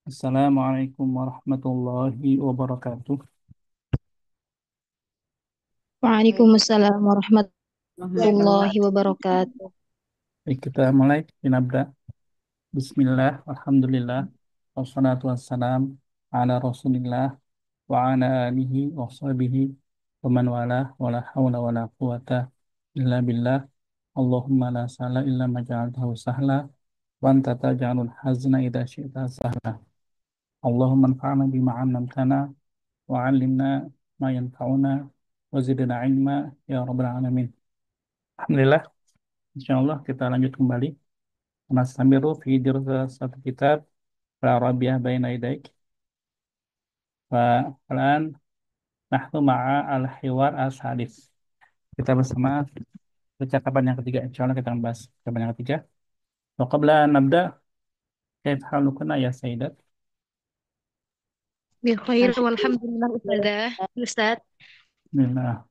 Assalamualaikum warahmatullahi wabarakatuh. Waalaikumsalam warahmatullahi wabarakatuh. Baik, kita mulai. Binabda. Bismillah, alhamdulillah, wassalatu wassalam ala rasulillah wa ala alihi wa sahbihi wa man wala wa la hawla wa la quwata illa billah. Allahumma la sahla illa ma ja'altahu sahla wa anta taj'alul hazna idha syi'ta sahla. Allahumma anfa'na bima 'allamtana wa 'allimna ma yanfa'una wa zidna ilma ya rabbal alamin. Alhamdulillah, insyaallah kita lanjut kembali. Nastamiru fi satu kitab Al-Arabiyyah Baina Yadaik. Al-an nahnu ma'a al-hiwar as-sadis. Kita bersama percakapan yang ketiga. Insyaallah kita bahas percakapan yang ketiga. Wa qabla an nabda, kaif halukuna ya Sayyidat? Bi khair walhamdulillah Ustazah. Ustaz. Bismillah.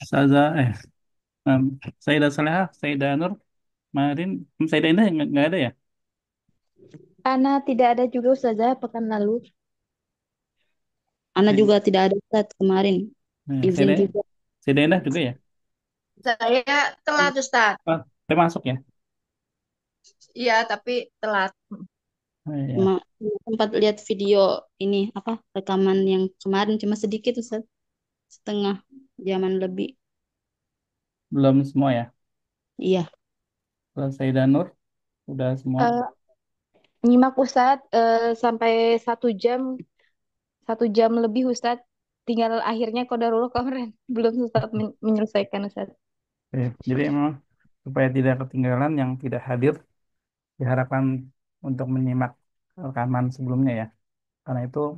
Ustazah, um, Sayyidah Salihah, Sayyidah Nur, kemarin Sayyidah Indah nggak ada ya? Ana tidak ada juga Ustazah pekan lalu. Ana Sayyidah, juga tidak ada Ustaz kemarin. Izin Sayyidah, juga. Sayyidah Indah juga ya? Saya telat Ustaz. Oh, termasuk ya? Iya, tapi telat. Oh, iya. Cuma sempat lihat video ini apa rekaman yang kemarin cuma sedikit Ustaz. Setengah jaman lebih. Belum semua ya? Iya. Kalau Sayyidah Nur, udah semua? Eh, Nyimak Ustaz sampai 1 jam lebih Ustaz. Tinggal akhirnya qadarullah kemarin belum Ustaz menyelesaikan Ustaz. Oke. Jadi memang supaya tidak ketinggalan yang tidak hadir diharapkan untuk menyimak rekaman sebelumnya ya. Karena itu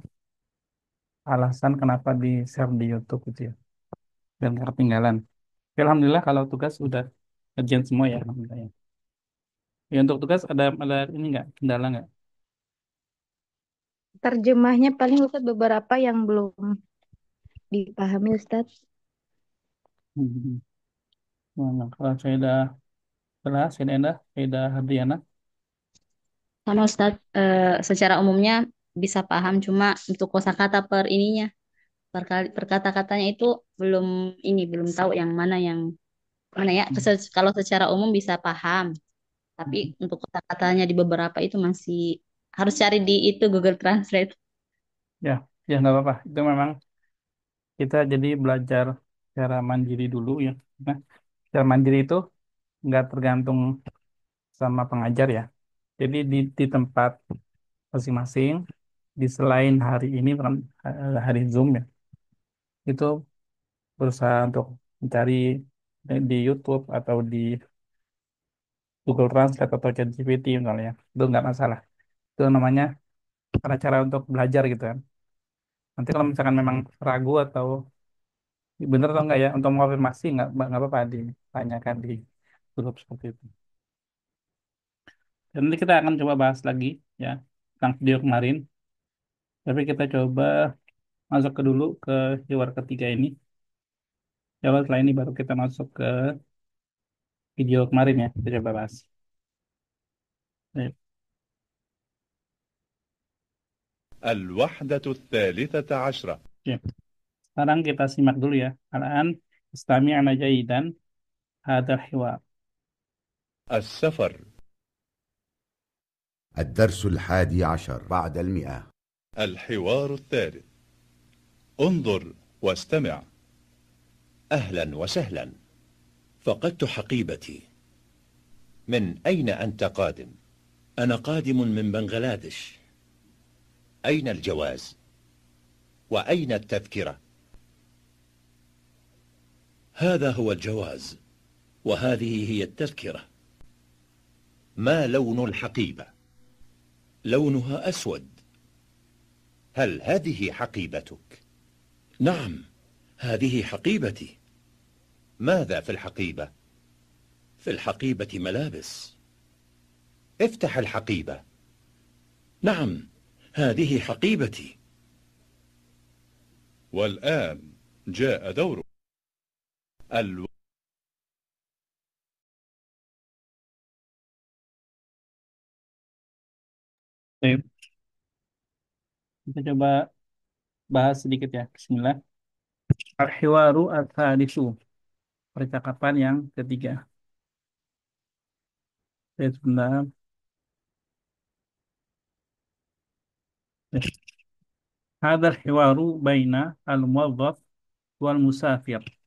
alasan kenapa di share di YouTube gitu ya. Dan nggak ketinggalan. Oke, Alhamdulillah kalau tugas udah kerjaan semua ya. Alhamdulillah ya. Ya, untuk tugas ada ini nggak kendala nggak? Terjemahnya paling Ustaz beberapa yang belum dipahami Ustaz. Hmm. Nah, kalau saya dah Hadriana. Sama Ustaz secara umumnya bisa paham cuma untuk kosakata per ininya per kata-katanya itu belum belum tahu yang mana ya. Kalau secara umum bisa paham. Tapi untuk kata-katanya di beberapa itu masih harus cari di itu Google Translate. Ya, ya nggak apa-apa. Itu memang kita jadi belajar secara mandiri dulu ya. Nah, secara mandiri itu nggak tergantung sama pengajar ya. Jadi di tempat masing-masing, di selain hari ini kan hari Zoom ya, itu berusaha untuk mencari di YouTube atau di Google Translate atau ChatGPT misalnya, itu nggak masalah. Itu namanya cara-cara untuk belajar gitu kan. Nanti kalau misalkan memang ragu atau bener atau enggak ya, untuk mengonfirmasi nggak apa-apa ditanyakan di grup seperti itu. Dan nanti kita akan coba bahas lagi ya tentang video kemarin. Tapi kita coba masuk ke dulu ke keyword ketiga ini. Ya, setelah ini baru kita masuk ke video kemarin ya. Kita coba bahas. Baik. الوحدة الثالثة عشرة. Oke. Sekarang kita simak dulu ya. Al-an istami'na jaidan hadzal hiwar. السفر. الدرس 11 بعد 100. الحوار الثالث. انظر واستمع. أهلا وسهلا. فقدت حقيبتي. من أين أنت قادم؟ أنا قادم من بنغلاديش. أين الجواز؟ وأين التذكرة؟ هذا هو الجواز، وهذه هي التذكرة. ما لون الحقيبة؟ لونها أسود. هل هذه حقيبتك؟ نعم، هذه حقيبتي. ماذا في الحقيبة؟ في الحقيبة ملابس. افتح الحقيبة. نعم، هذه حقيبتي. والآن جاء دورك. Baik, kita coba bahas sedikit ya. Bismillah. Al-hiwaru al-thalitsu. Percakapan yang ketiga. Sebentar. هذا الحوار بين الموظف والمسافر.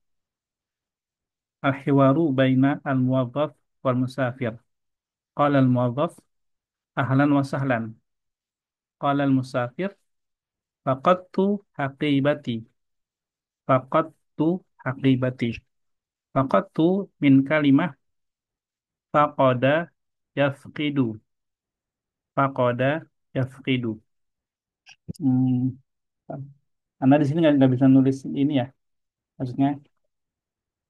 الحوار بين الموظف والمسافر. قال الموظف: أهلا وسهلا. قال المسافر: فقدت حقيبتي. فقدت حقيبتي. فقدت من كلمة فقد يفقد. فقد يفقد. Hmm, Anda di sini nggak bisa nulis ini ya, maksudnya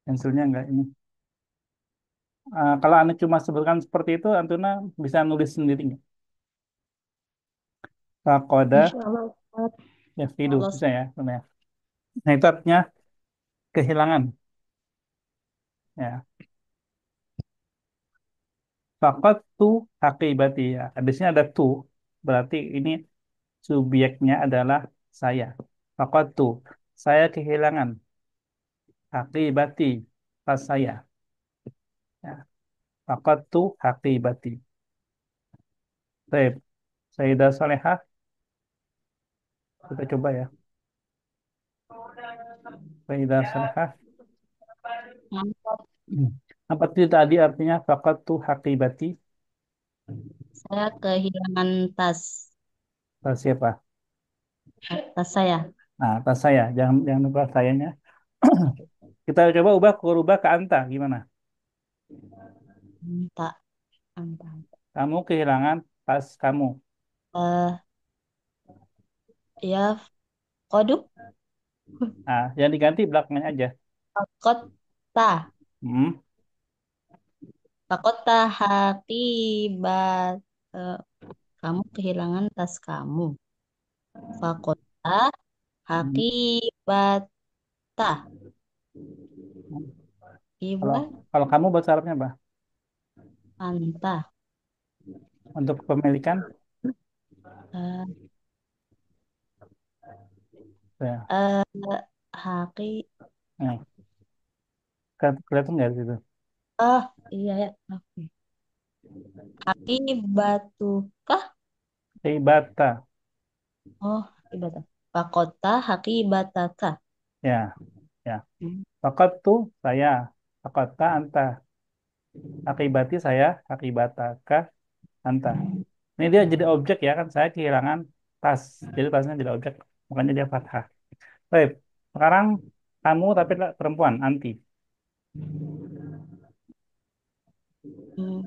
pensilnya nggak ini. Kalau Anda cuma sebutkan seperti itu, Antuna bisa nulis sendiri nggak? Fakoda Insya Allah, Ustaz. yafidu Allah. bisa ya, benar. Nah itu artinya kehilangan. Ya, fakot tu hakibati ya. Di sini ada tu, berarti ini subjeknya adalah saya. Fakot tu, saya kehilangan hakibati pas saya. Ya, fakot tu hakibati. Baik, Sayyidah Salehah, kita coba ya. Sayyidah Salehah. Hmm. Apa itu tadi artinya fakat tu hakibati? Saya kehilangan tas, Tas siapa? tas saya. Nah, tas saya. Jangan lupa sayanya. Kita coba rubah ke anta. Gimana? Anta, anta. Kamu kehilangan tas kamu. Eh, ya, koduk, Nah, yang diganti belakangnya aja. fakota, Hmm. fakota hakibat. eh, Kamu kehilangan tas kamu. Fakota Hmm. hakibata. Kalau Ibat kalau kamu bahasa Arabnya apa? anta. Untuk kepemilikan, Eh, ya. eh, haki. Nah, kelihatan nggak di situ? Oh, iya ya. Oke. Hakibatukah? Hibata. Oh, hakibata. Fakota hakibataka. Ya, ya. Hmm. Fakat tu saya. Fakat ta anta. Akibati saya. Akibataka anta. Ini dia jadi objek ya kan. Saya kehilangan tas. Jadi tasnya jadi objek. Makanya dia fathah. Baik. Sekarang kamu tapi perempuan. Anti. Hmm.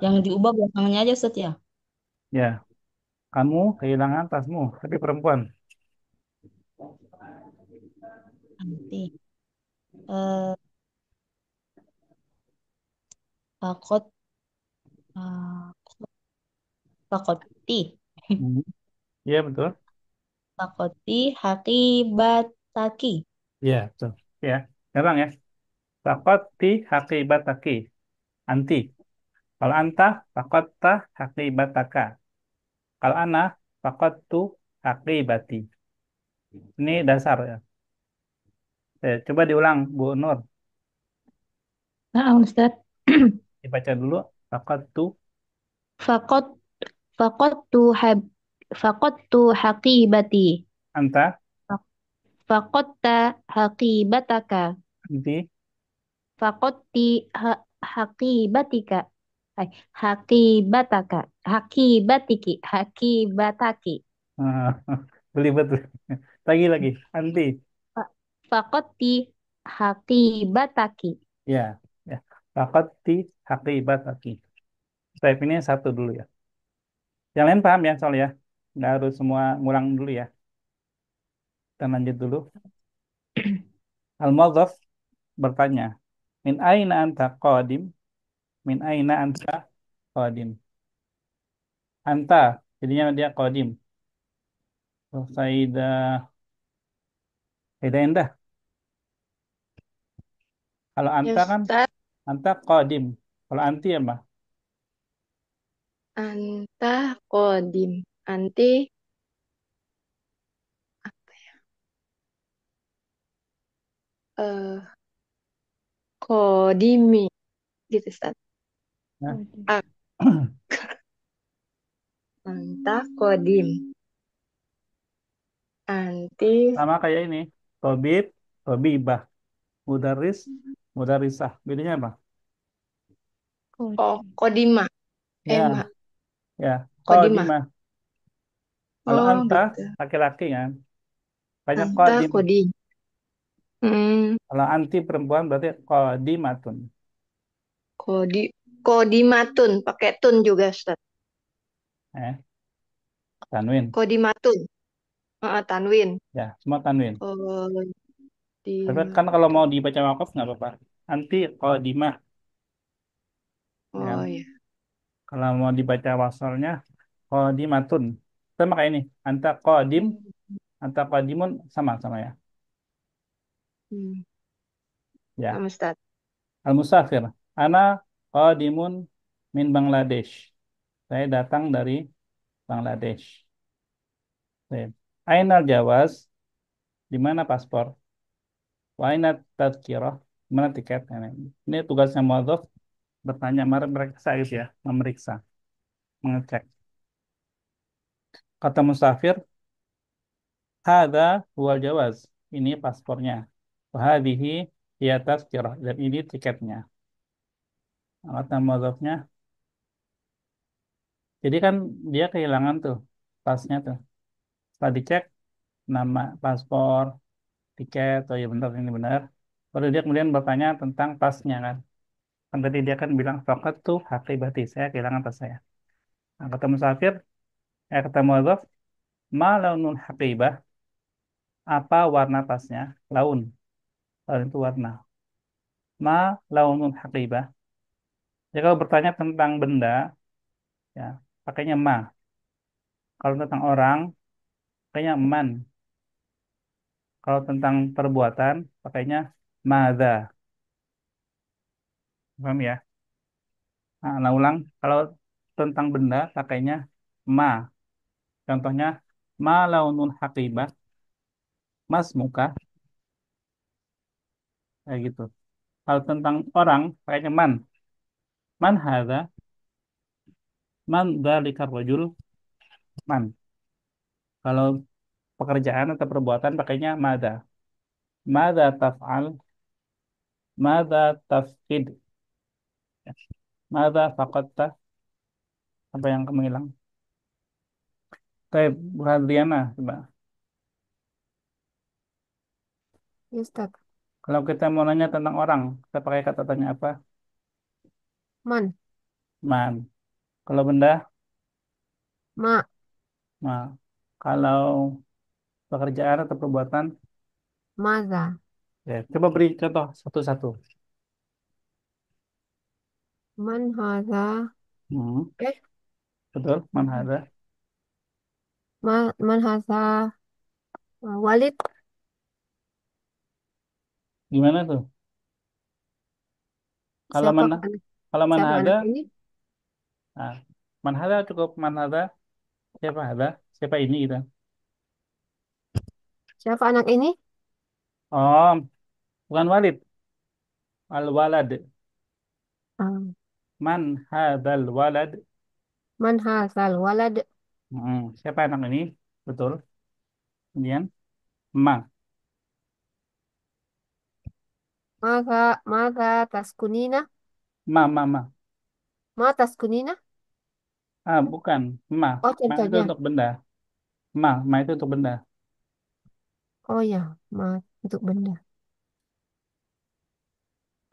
Yang diubah belakangnya aja Ustaz ya. Ya. Kamu kehilangan tasmu. Tapi perempuan. Nanti. Eh, fakot, eh, fakoti. Hmm. Iya betul. Fakoti hakibataki. Iya betul. Ya. Sekarang ya. Fakoti hakibataki. Anti. Kalau anta. Fakota hakibataka. Kalau ana. Fakotu hakibati. Ini dasar ya. Coba diulang, Bu Nur. Nah, Ustaz. Dibaca dulu. Fakotu Fakot fakot tu hab fakot tu hakibati. anta. Fakot ta hakibataka. Anti. Fakotti hakibatika. Hai, hakibataka. Hakibatiki. Hakibataki. Ah, belibet. Lagi. Anti. Fakotti hakibataki. Ya, ya. Fakoti hakibataki. Step ini satu dulu ya. Yang lain paham ya soal ya. Nggak harus semua ngulang dulu ya. Kita lanjut dulu. Al-Mawzaf bertanya. Min aina anta qadim? Min aina anta qadim? Anta. Jadinya dia qadim. Oh, Saidah Endah. Kalau Ya anta kan Ustaz, anta qadim. Kalau anti apa? Anta kodim. Anti apa ya? Eh, kodimi. Gitu, Ustaz. Nah, Ah, anta kodim. Anti sama kayak ini. Tobib, tobibah. Mudaris, mudarisah. Bedanya apa? kodima. Ya, Mak. ya. Kodima. Kodimah. Kalau Oh, anta, gitu. laki-laki kan. Banyak Anta kodim. kodim. Hmm, Kalau anti perempuan berarti kodimatun. kodi kodimatun. Pakai tun juga, Ustaz. Eh, tanwin. Kodimatun. Tanwin. Ya, semua tanwin. Tapi kan kalau Kodimatun. mau dibaca wakaf nggak apa-apa. Anti kodimah. Ya Oh, kan? ya. Kalau mau dibaca wasalnya kodimatun. Sama kayak ini. Anta kodimun sama-sama ya. Hmm. Ya. Sama, Ustaz. Al-Musafir. Ana qadimun min Bangladesh. Saya datang dari Bangladesh. Baik. Ainal jawaz, di mana paspor? Wa aina tadhkirah, di mana tiket? Nah, ini tugasnya muadzaf bertanya mereka gitu ya, memeriksa, mengecek. Kata musafir, hadza huwal jawaz. Ini paspornya. Wa hadhihi hiya tadhkirah, dan ini tiketnya. Kata muadzafnya, jadi kan dia kehilangan tuh tasnya tuh. Setelah dicek nama paspor, tiket, oh ya benar ini benar. Baru dia kemudian bertanya tentang tasnya kan. Kan tadi dia kan bilang fakat tuh hakibati, saya kehilangan tas saya. Nah, kata musafir, kata muadzaf, ma launul hakibah, apa warna tasnya? Laun, laun itu warna. Ma launul hakibah. Jadi kalau bertanya tentang benda, ya pakainya ma. Kalau tentang orang, pakainya man. Kalau tentang perbuatan, pakainya madza. Paham ya? Nah, ulang. Kalau tentang benda, pakainya ma. Contohnya, ma launul haqibah, mas muka, kayak gitu. Kalau tentang orang, pakainya man. Man hadza, man dzalikar rajul, man. Kalau pekerjaan atau perbuatan, pakainya mada. Mada taf'al, mada tafqid, mada faqadta, apa yang kamu hilang. Baik, Bu Hadriana, coba. Ya, Ustaz. Kalau kita mau nanya tentang orang, kita pakai kata tanya apa? Man, Man. Kalau benda, ma, ma. Kalau pekerjaan atau perbuatan, maza, ya, coba beri contoh satu-satu. man haza, Hmm, eh, betul, man hadza. man haza, Walid, Gimana tuh? Kalau siapa mana? anak, Kalau man siapa hadza, anak ini? nah, man hadza cukup man hadza. Siapa hadza? Siapa ini gitu. Siapa anak ini? Oh, bukan Walid. Al walad. Ah, Man hadzal walad. man hazal walad, Siapa anak ini? Betul. Kemudian ma, maza taskunina, ma. ma taskunina. Bukan ma. Oh, Ma itu contohnya. untuk benda. Ma itu untuk benda. Oh ya, ma untuk benda.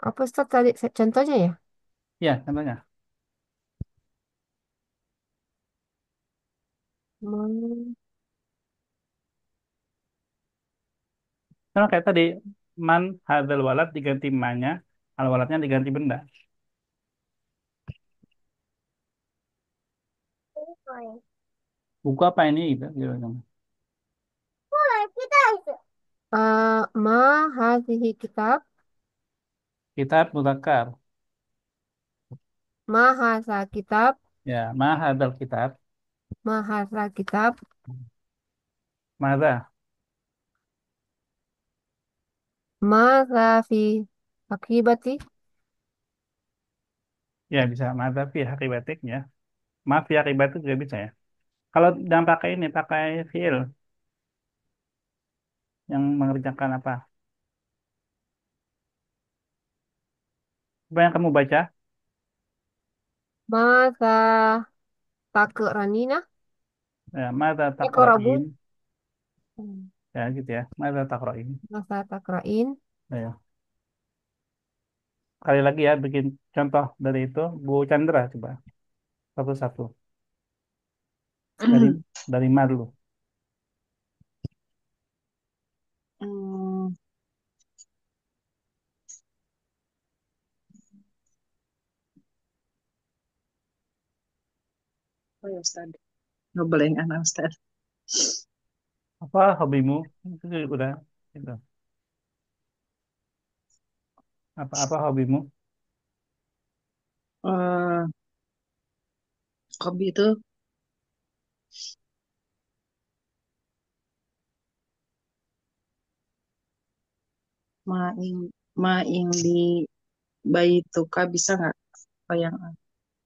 Apa Ustaz tadi contohnya ya? Ya, contohnya. Ma, Sama kayak tadi, man hadzal walad diganti ma-nya, al waladnya diganti benda. Buku apa ini gitu. Gitu. ma hazihi kitab, Kitab mudzakkar. ma haza kitab, Ya, ma hadzal kitab. Mahasiswa kitab. Madza. Masa fi akibati. Ya bisa madza fi akibatik ya. Ma fi akibatik juga bisa ya. Kalau jangan pakai ini, pakai fiil yang mengerjakan apa? Apa yang kamu baca? Masa takra'ina. Ya, madza Korabun. taqra'in. Ya gitu ya. Madza taqra'in. Masa takra'in. Ya. Kali lagi ya, bikin contoh dari itu. Bu Chandra coba. Satu-satu. Dari dari ma dulu. Hmm, oh ya Ustaz. Ngeblank anak Ustaz. Apa hobimu? Itu udah. Itu. Apa hobimu? Eh, Hobi itu main main di Baituka bisa nggak?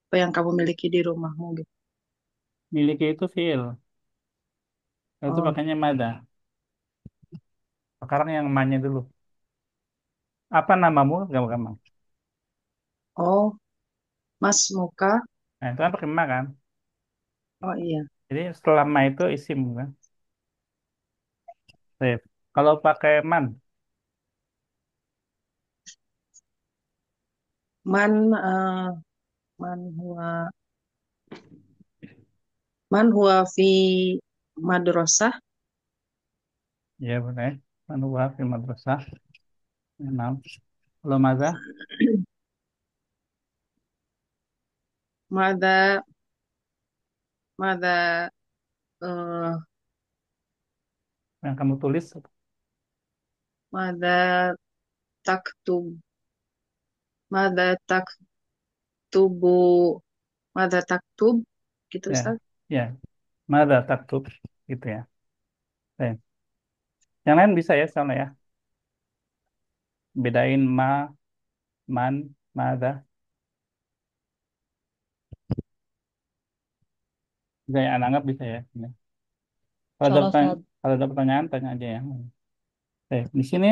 Apa yang kamu miliki di rumahmu gitu? Miliki itu fiil. Itu Oh, pakainya mada. Sekarang yang ma-nya dulu. Apa namamu? Gampang. oh, Mas Muka. Nah, itu kan pakai ma kan. Oh iya, Jadi setelah ma itu isim kan. Sip. Kalau pakai man, man eh, man huwa fi madrasah. ya boleh. Man huwa fi madrasah. Enam. Kalau maza, Mada mada eh yang kamu tulis, mada taktub mada taktubu mada taktub gitu ya, Ustaz. ya, maza taktub, gitu ya. Sip. Yang lain bisa ya, soalnya ya. Bedain ma, man, maza. Bisa ya, anggap bisa ya. Ini. Insyaallah Ustaz. Kalau ada pertanyaan, tanya aja ya. Di sini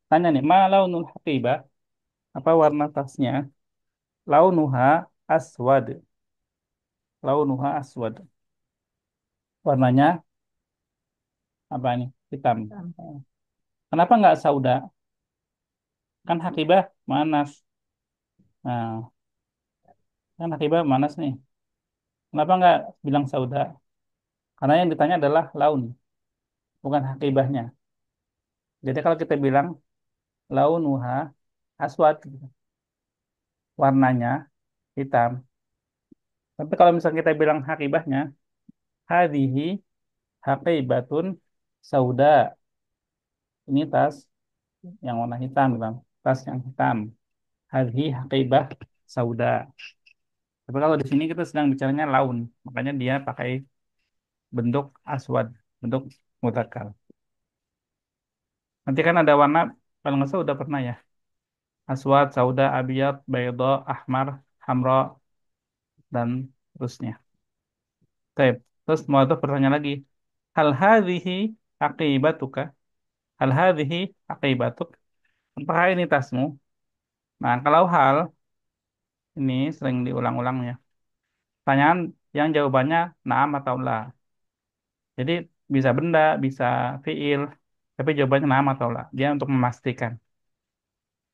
tanya nih, ma launul haqibah, apa warna tasnya? Launuha aswad. Launuha aswad. Warnanya apa nih? Hitam. Kenapa nggak sauda? Kan hakibah manas. Nah, kan hakibah manas nih. Kenapa nggak bilang sauda? Karena yang ditanya adalah laun, bukan hakibahnya. Jadi kalau kita bilang launuha aswad, gitu, warnanya hitam. Tapi kalau misalnya kita bilang hakibahnya, hadhihi haqibatun sauda. Ini tas yang warna hitam, gitu. Tas yang hitam. Hadhi haqibah sauda. Tapi kalau di sini kita sedang bicaranya laun, makanya dia pakai bentuk aswad, bentuk mudzakkar. Nanti kan ada warna, kalau nggak salah udah pernah ya. Aswad, sauda, abiyad, bayda, ahmar, hamra, dan terusnya. Baik. Terus mau ada pertanyaan lagi. Hal hadhihi aqibatuka? Hal hadhihi aqibatuk? Apakah ini tasmu? Nah, kalau hal ini sering diulang-ulang ya. Pertanyaan yang jawabannya naam atau la. Jadi bisa benda, bisa fiil, tapi jawabannya naam atau la. Dia untuk memastikan.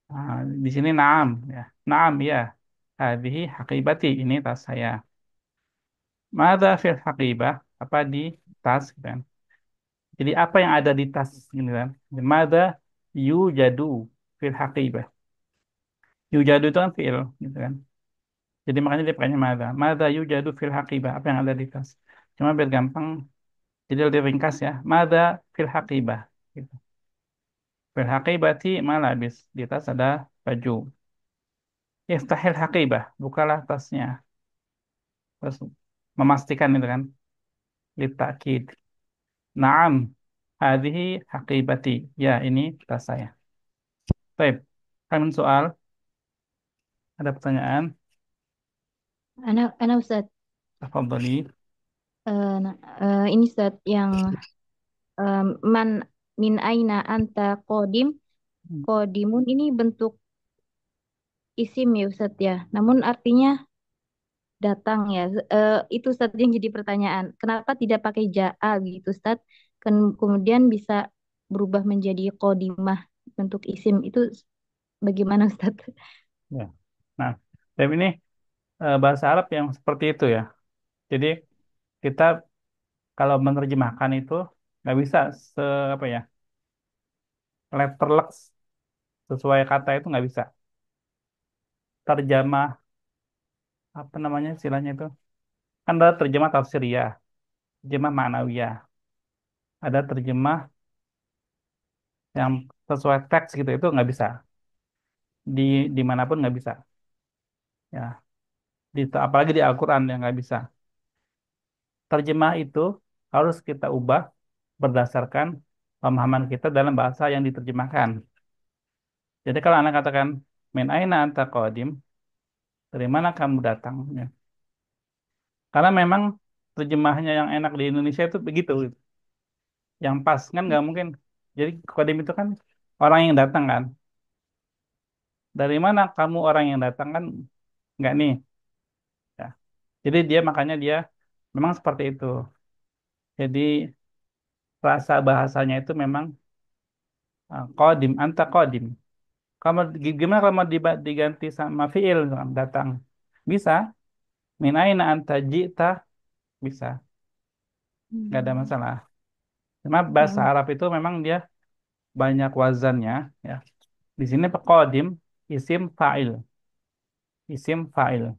Nah, di sini naam ya. Naam ya. Hadhihi haqibati, ini tas saya. Mada fil haqibah? Apa di tas gitu kan. Jadi apa yang ada di tas gitu kan. Mada yujadu fil haqibah. Yujadu itu kan fiil gitu kan. Jadi makanya dia pakainya mada. Mada yujadu fil haqibah. Apa yang ada di tas. Cuma biar gampang, jadi lebih ringkas ya. Mada fil haqibah. Gitu. Fil haqibati malabis. Di tas ada baju. Iftahil haqibah. Bukalah tasnya. Terus memastikan itu kan. Litakid. Naam. Hadhihi haqibati. Ya, ini tas saya. Baik. Kami soal. Ada pertanyaan? Anak Ustaz. Tafadhali. Nah, ini Ustaz yang man min aina anta kodim. Kodimun ini bentuk isim ya Ustaz ya. Namun artinya datang ya. Itu Ustaz yang jadi pertanyaan. Kenapa tidak pakai ja'a gitu Ustaz? Kemudian bisa berubah menjadi kodimah bentuk isim. Itu bagaimana Ustaz? Ya. Nah, dan ini bahasa Arab yang seperti itu ya. Jadi kita kalau menerjemahkan itu nggak bisa se apa ya letterlek sesuai kata itu nggak bisa. Terjemah apa namanya istilahnya itu kan ada terjemah tafsiriyah, terjemah ma'nawiyah, ada terjemah yang sesuai teks gitu itu nggak bisa di dimanapun nggak bisa ya apalagi di Al-Quran yang nggak bisa. Terjemah itu harus kita ubah berdasarkan pemahaman kita dalam bahasa yang diterjemahkan. Jadi kalau anak katakan min aina anta qadim, dari mana kamu datang? Ya. Karena memang terjemahnya yang enak di Indonesia itu begitu, gitu. Yang pas kan nggak mungkin. Jadi qadim itu kan orang yang datang kan. Dari mana kamu orang yang datang kan nggak nih. Ya. Jadi dia makanya dia memang seperti itu. Jadi rasa bahasanya itu memang qadim, anta qadim. Kamu gimana kalau mau diganti sama fiil misalkan, datang? Bisa. Min aina anta ji'ta bisa. Nggak ada Hmm. masalah. Cuma bahasa Ya, Arab itu memang dia banyak wazannya ya. Di sini qadim isim fa'il. Isim fa'il.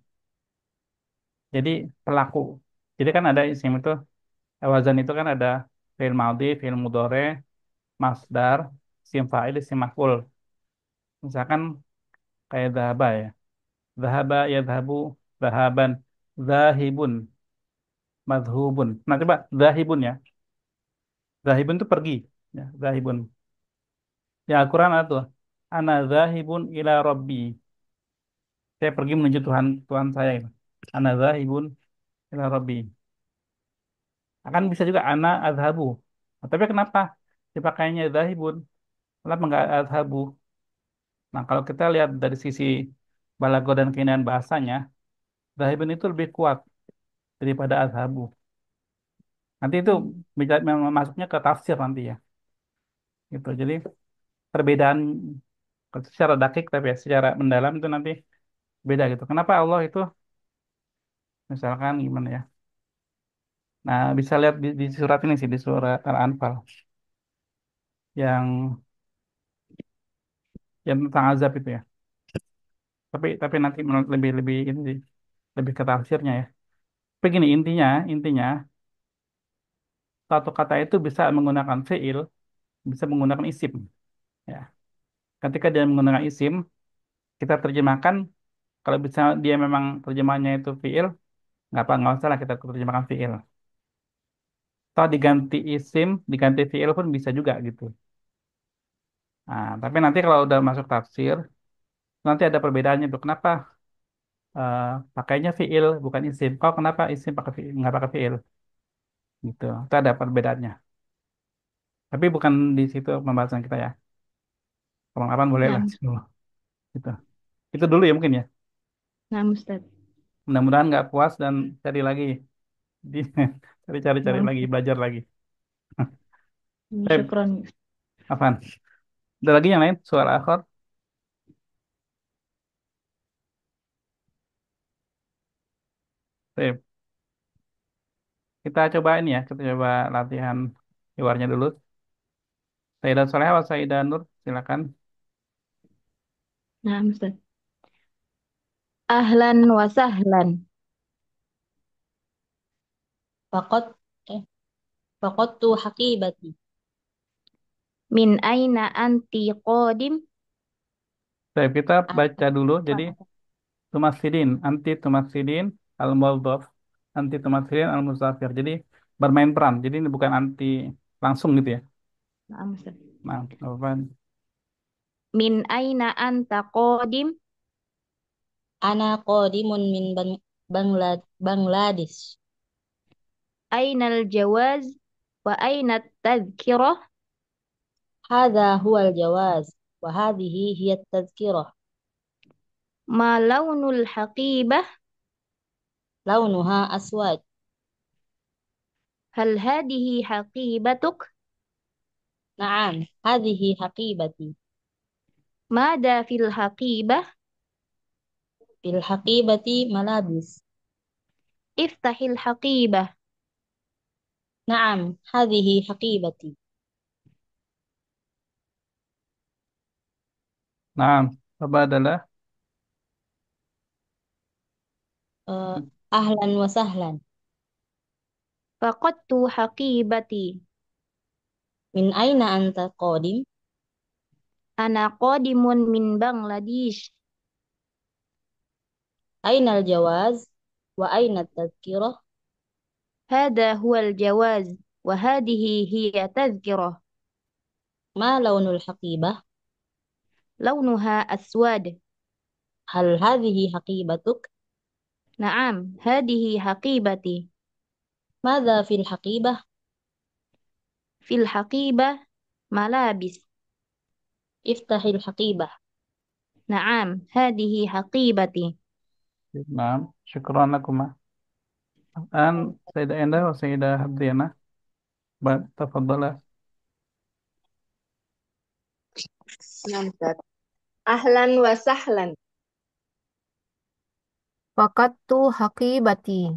Jadi pelaku. Jadi kan ada isim itu wazan itu kan ada fi'il madhi, fi'il mudhari, masdar, isim fa'il, isim maf'ul. Misalkan kayak dhahaba ya. Dhahaba yadhabu dhahaban. Zahibun madhubun. Nah, coba zahibun ya. Zahibun itu pergi. Ya, zahibun. Ya, Al-Quran ada tuh. Ana zahibun ila rabbi. Saya pergi menuju Tuhan Tuhan saya. Gitu. Ana zahibun ila rabbi. Akan bisa juga ana azhabu. Nah, tapi kenapa dipakainya zahibun? Kenapa enggak azhabu? Nah, kalau kita lihat dari sisi balago dan keindahan bahasanya, zahibun itu lebih kuat daripada azhabu. Nanti itu bisa memang masuknya ke tafsir nanti ya. Gitu. Jadi perbedaan secara dakik tapi ya secara mendalam itu nanti beda gitu. Kenapa Allah itu misalkan gimana ya? Nah, bisa lihat di surat ini sih di surat Al-Anfal yang tentang azab itu ya. Tapi nanti menurut lebih lebih ini sih, lebih ke tafsirnya ya. Tapi gini intinya satu kata itu bisa menggunakan fiil, bisa menggunakan isim ya. Ketika dia menggunakan isim, kita terjemahkan kalau bisa dia memang terjemahnya itu fiil, nggak usah lah kita terjemahkan fiil. Atau diganti isim, diganti fiil pun bisa juga gitu. Nah, tapi nanti kalau udah masuk tafsir, nanti ada perbedaannya tuh. Kenapa eh, pakainya fiil bukan isim? Kok kenapa isim pakai fiil, nggak pakai fiil? Gitu. Itu ada perbedaannya. Tapi bukan di situ pembahasan kita ya. Kapan-kapan boleh lah. nah, Gitu. Itu dulu ya mungkin ya. nah Ustaz. Mudah-mudahan nggak puas dan cari lagi. Di, cari-cari Nah, lagi, belajar lagi. Baik, syukron. Afan. Ada lagi yang lain? Soal akhir? Baik. Kita coba ini ya. Kita coba latihan keluarnya dulu. Sayyidah Soleh wa Sayyidah Nur, silakan. Nah, Ustaz. Ahlan wa sahlan. Fakot eh fakot tu hakibati. Min aina anti qadim? Baik, kita baca dulu. Jadi, Apa? tumasilin, anti tumasilin, al-muldhaf. anti tumathirin al musafir. Jadi bermain peran. Jadi ini bukan anti langsung gitu ya. Naam, Ustaz. Nah, apa? Min aina anta qadim? Ana qadimun min Bangladesh. Aina al-jawaz? Wa aina tadhkirah? هذا هو الجواز وهذه هي التذكرة. Ma launul haqibah? لونها أسود. Hal hadihi haqibatuk? نعم هذه حقيبتي. Mada fil haqibah? في الحقيبة ملابس. Iftahil haqibah. نعم هذه حقيبتي. Nah, apa adalah أهلا وسهلا. Faqadtu haqibati. من أين أنت قادم؟ Ana qadimun min Bangladesh. أين الجواز وأين التذكرة؟ هذا هو الجواز وهذه هي تذكرة. ما لون الحقيبة؟ لونها أسود. هل هذه حقيبتك؟ نعم هذه حقيبتي. ماذا في الحقيبة؟ في الحقيبة ملابس. افتح الحقيبة. نعم هذه حقيبتي. nah, syukran lakum. An Sayyidah Endah wa Sayyidah Hadriana. Tafadhalah. Naam, Ustaz. Ahlan wa sahlan. Faqadtu haqibati.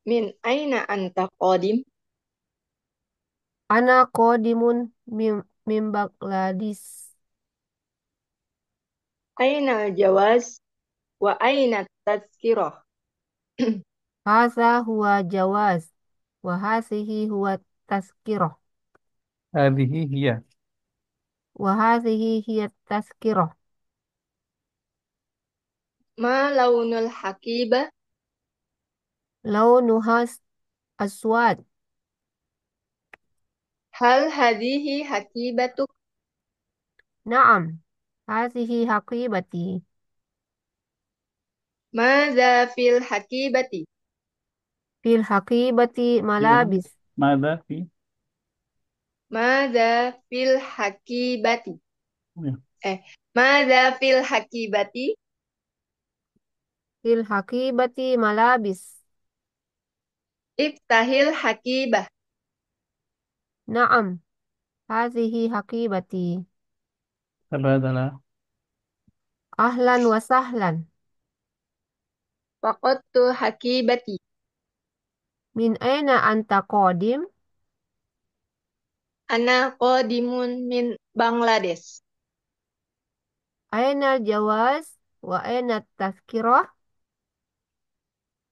Min aina anta qadim? Ana qadimun min Bangladesh. Aina al-jawaz? Wa aina tazkirah? Hadza huwa jawaz wa hadhihi huwa tazkirah. Hadhihi hiya. Wa hadhihi hiya tazkirah. Ma launul haqibah? Launuha aswad. Hal hadihi haqibatuk? Naam. Hadhihi haqibati. Madza fil haqibati? Fil haqibati malabis. Madza fi? Madza fil haqibati? Ya. Madza fil haqibati? Fil haqibati malabis. Iftahil haqibah. Naam. Hadhihi haqibati. Apa adalah Ahlan wa sahlan. Faqadtu haqibati. Min aina anta qadim? Ana qadimun min Bangladesh. Aina al-jawaz wa aina tazkirah?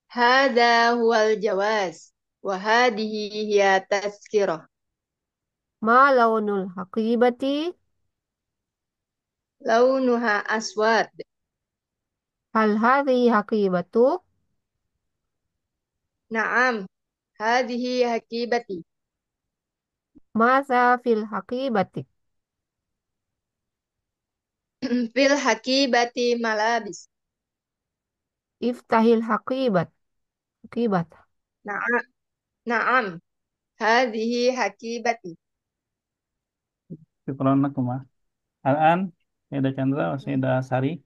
Hadha huwal jawaz. Wa hadihi hiya tazkirah. Ma launul haqibati? Launuha aswad. Hal hadhihi haqibatu? Naam. Hadhihi haqibati. Masa fil haqibati? Fil haqibati malabis. Iftahil haqibat. Haqibat. Naam. Naam. Hadhihi haqibati. syukran lakum. Al-an Sayyidah Chandra wa Sayyidah Sari.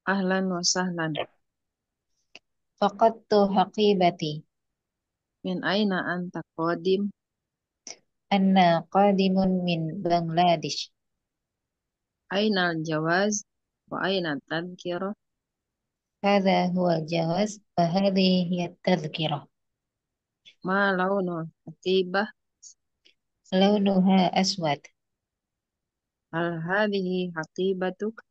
Ahlan wa sahlan. Faqadtu haqibati. Min aina anta qadim? Anna qadimun min Bangladesh. Aina al-jawaz wa aina tadhkirah? هذا هو الجواز وهذه هي التذكرة. Ma launul haqibah? لونها أسود. Hal hadhihi haqibatuk?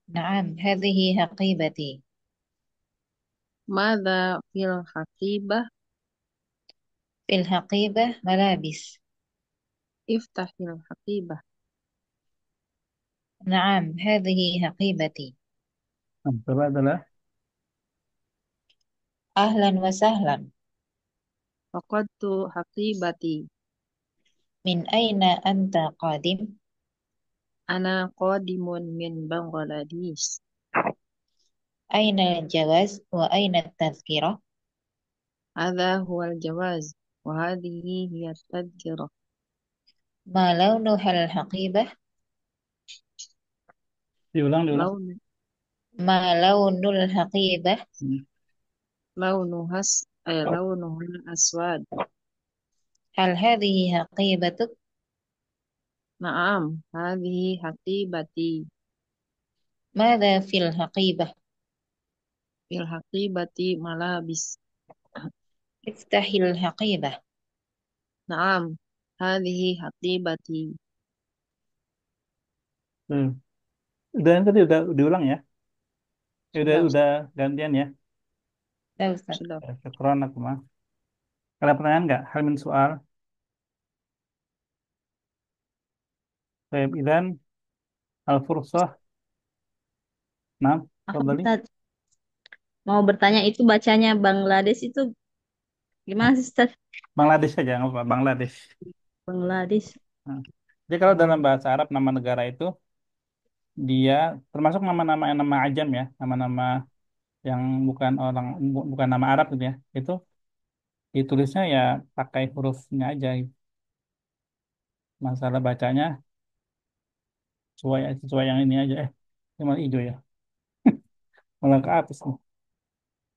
نعم هذه حقيبتي. Madza fil haqibah? في الحقيبة ملابس. Iftahil haqibah. نعم هذه حقيبتي. Kedua adalah أهلا وسهلا. فقدت حقيبتي. من أين أنت قادم؟ أنا قادم من بنغلاديش. أين الجواز وأين التذكرة؟ هذا هو الجواز وهذه هي التذكرة. ما لونها الحقيبة؟ diulang. لون ما لون الحقيبة؟ Hmm. لونها أسود. هل هذه حقيبتك؟ نعم هذه حقيبتي. ماذا في الحقيبة؟ في الحقيبة ملابس. افتحي الحقيبة. نعم هذه حقيبتي. Hmm. Udah yang tadi udah diulang ya? Sudah Udah Ustaz. gantian ya? لا أستاذ. Sudah. Syukron aku mah. Ada pertanyaan nggak? Hal min soal. Baik, idan al-fursah. Nah, Maaf, tafadhali. Ustaz. Mau bertanya itu bacanya Bangladesh itu gimana sih, Ustaz? Bangladesh aja, nggak apa-apa. Bangladesh. Bangladesh. Nah. Jadi kalau dalam Oh, bahasa Arab nama negara itu dia termasuk nama-nama nama ajam ya, nama-nama yang bukan orang bukan nama Arab gitu ya. Itu ditulisnya ya pakai hurufnya aja. Masalah bacanya sesuai yang ini aja. Ini malah hijau ya. Malah ke atas nih.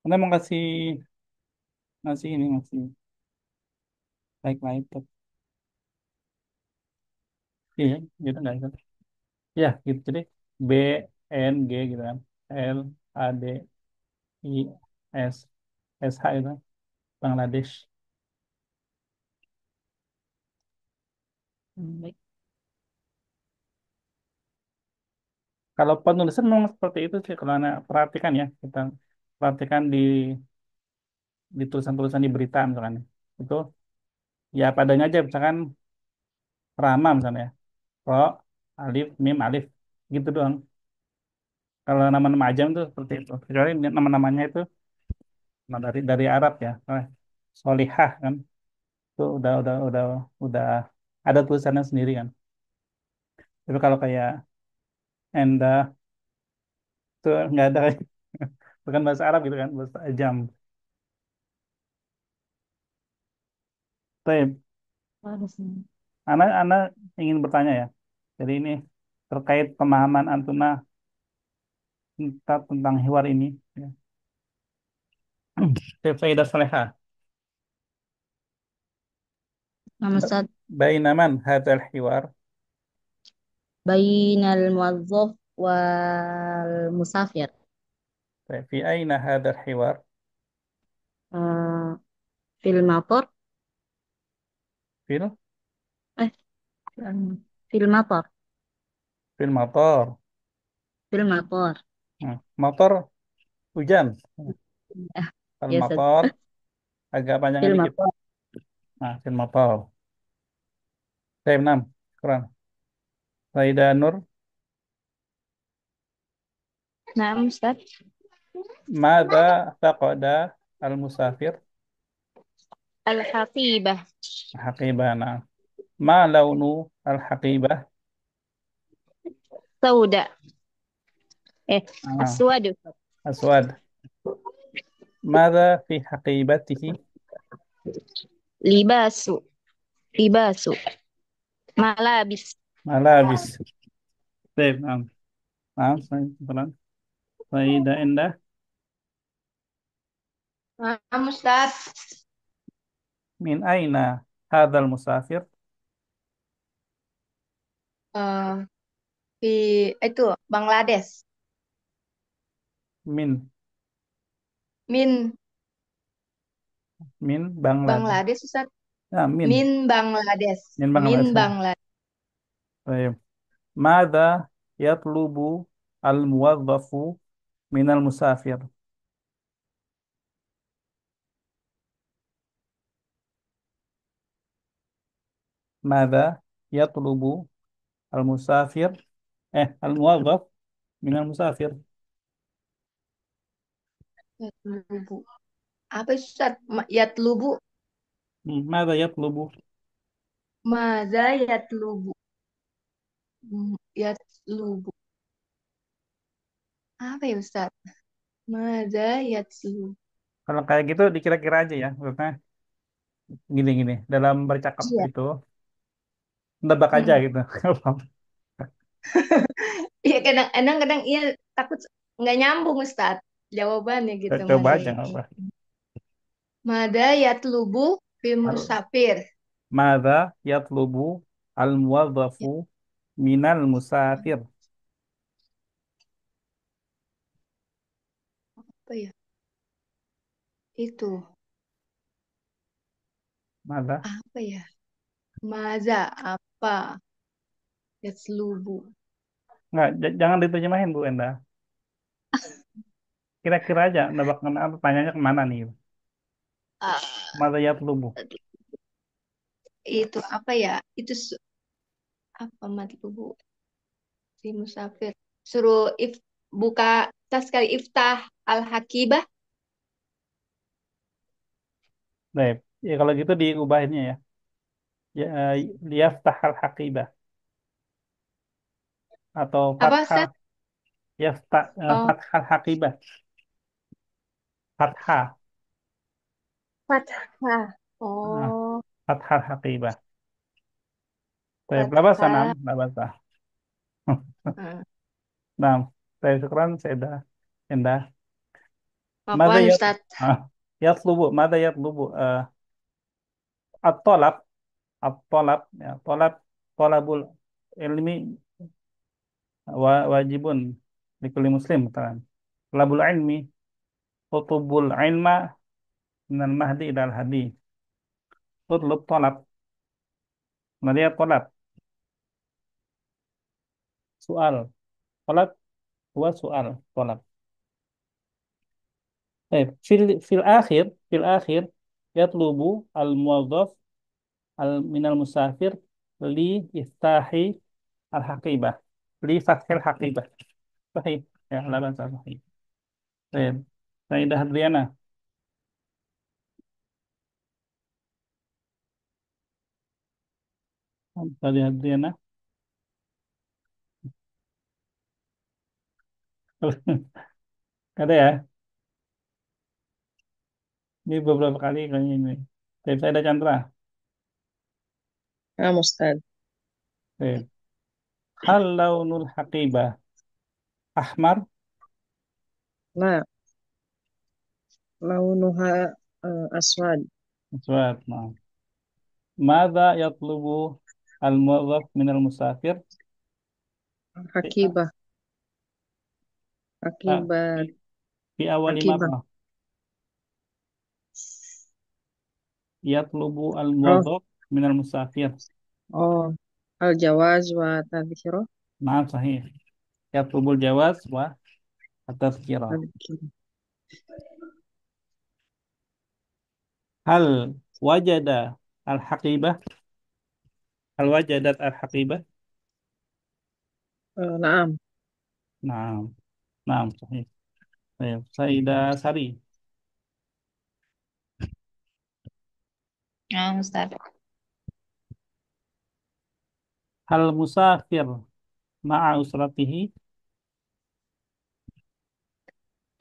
Anda mau kasih ngasih ini ngasih like. Iya, gitu nggak itu. Ya, gitu. Jadi B N G gitu kan. L A D I S S H itu Bangladesh. Baik. Kalau penulisan memang seperti itu sih kalau Anda perhatikan ya, kita perhatikan di tulisan-tulisan di berita misalkan. Itu ya padanya aja misalkan Rama misalnya. Ro, alif, mim, alif gitu doang. Kalau nama-nama ajam itu seperti itu. Kecuali nama-namanya itu dari Arab ya. Solihah kan. Itu udah ada tulisannya sendiri kan. Tapi kalau kayak Enda itu nggak ada bukan bahasa Arab gitu kan, bahasa ajam. Baik, Harusnya. Ana ingin bertanya ya. Jadi ini terkait pemahaman Antuna tentang hiwar ini. Ya. Faidah Salehah. Nama Ustaz. Bainaman hadzal hiwar Bainal muwazzaf wal musafir. fi aina hadzal hiwar Eh, fil mator. fil Eh, fil mator. fil motor. Fil mator. Motor hujan. Ah, Kalau ya Ustaz. motor agak panjangan Fil dikit. mator. Nah, fil motor. Saya 6. Kurang. Faidah Nur. Nah, Ustaz. Mada faqada al-musafir Al-Haqibah. haqibana. Ma launu al-haqibah? Sauda. Ah, Aswadu. aswad. Mada fi haqibatihi? Libasu. Libasu. Malabis. Malabis. Baik, saya pelan. Faidah Endah. Nah, Ustaz. Min aina hadzal musafir? Eh, di itu Bangladesh. Min Min min Bangladesh. Bangladesh, Ustaz. Ah, min Min Bangladesh. min Min Bangladesh. Bangladesh. Baik. Mada yatlubu al-muwadzafu min al-musafir? Mada yatlubu al-musafir Al-muwazzaf minal musafir. Yatlubu. Apa Ustaz? Yatlubu. Mada yatlubu. Maza yatlubu. Yatlubu. Apa ya Ustaz? Maza yatlubu. Kalau kayak gitu dikira-kira aja ya. Maksudnya gini-gini. Dalam bercakap Iya. itu, nebak aja Mm-mm. gitu. Iya kadang-kadang iya takut nggak nyambung Ustaz. Jawabannya gitu Coba maza aja nggak apa. yatlubu. Mada yatlubu fil Al- musafir. Mada yatlubu al-muwazzafu Ya, minal musafir. apa ya? Itu Mada? apa ya? Maza apa? Yatlubu. Nggak, jangan diterjemahin Bu Enda. Kira-kira aja nebak apa tanyanya kemana nih? Ah, Mada yatlubu. itu apa ya? Itu apa matlubu si musafir? Suruh buka tas kali iftah al-hakibah. Baik. Ya kalau gitu diubahinnya ya. Ya, liyaftah al-haqibah atau Apa fathah Ustaz? Oh, fathah al-haqibah. Fathah. fathah. Nah, Oh, fathah al-haqibah. Baik, la basa nam, fathah. la basa. Hmm. Nah, saya syukran, saya dah. Enda. Mada Apaan yat, Ustaz? ah, yatlubu, mada yatlubu. At-talab, at-talab, ya, talabul ilmi wajibun likulli muslim. Talabul ilmi, utubul ilma minal mahdi ilal hadi. Utlub talab, mada talab, soal. Talab, huwa soal, talab. Fil akhir yatlubu al-muwazzaf minal musafir li iftahi al-haqibah li fathil haqibah sahih ya la basa sahih. Baik. Saidah Hadriana. Tadi Hadriana. Ada ya, ini beberapa kali kayaknya ini. Baik, saya ada Chandra. Ustaz. Baik. Hal launul haqibah ahmar. La, launuha aswad. Aswad, nah. Mada yatlubu al-muwazzaf minal musafir. Hakibah. Ah, Akibat. fi awali Akibah. marrah yatlubu Oh, al-muwazzaf minal musafir. oh. Al-jawaz wa tadhkirah. Nah, sahih. Yatlubul jawaz wa at-tazkirah. Tadhkirah. Hal wajada al-haqibah. Hal wajadat al-haqibah. Naam. Nah, nah, sahih. Baik. Sayyidah Sari. Ah, Ustaz. Hal musafir ma'a usratihi.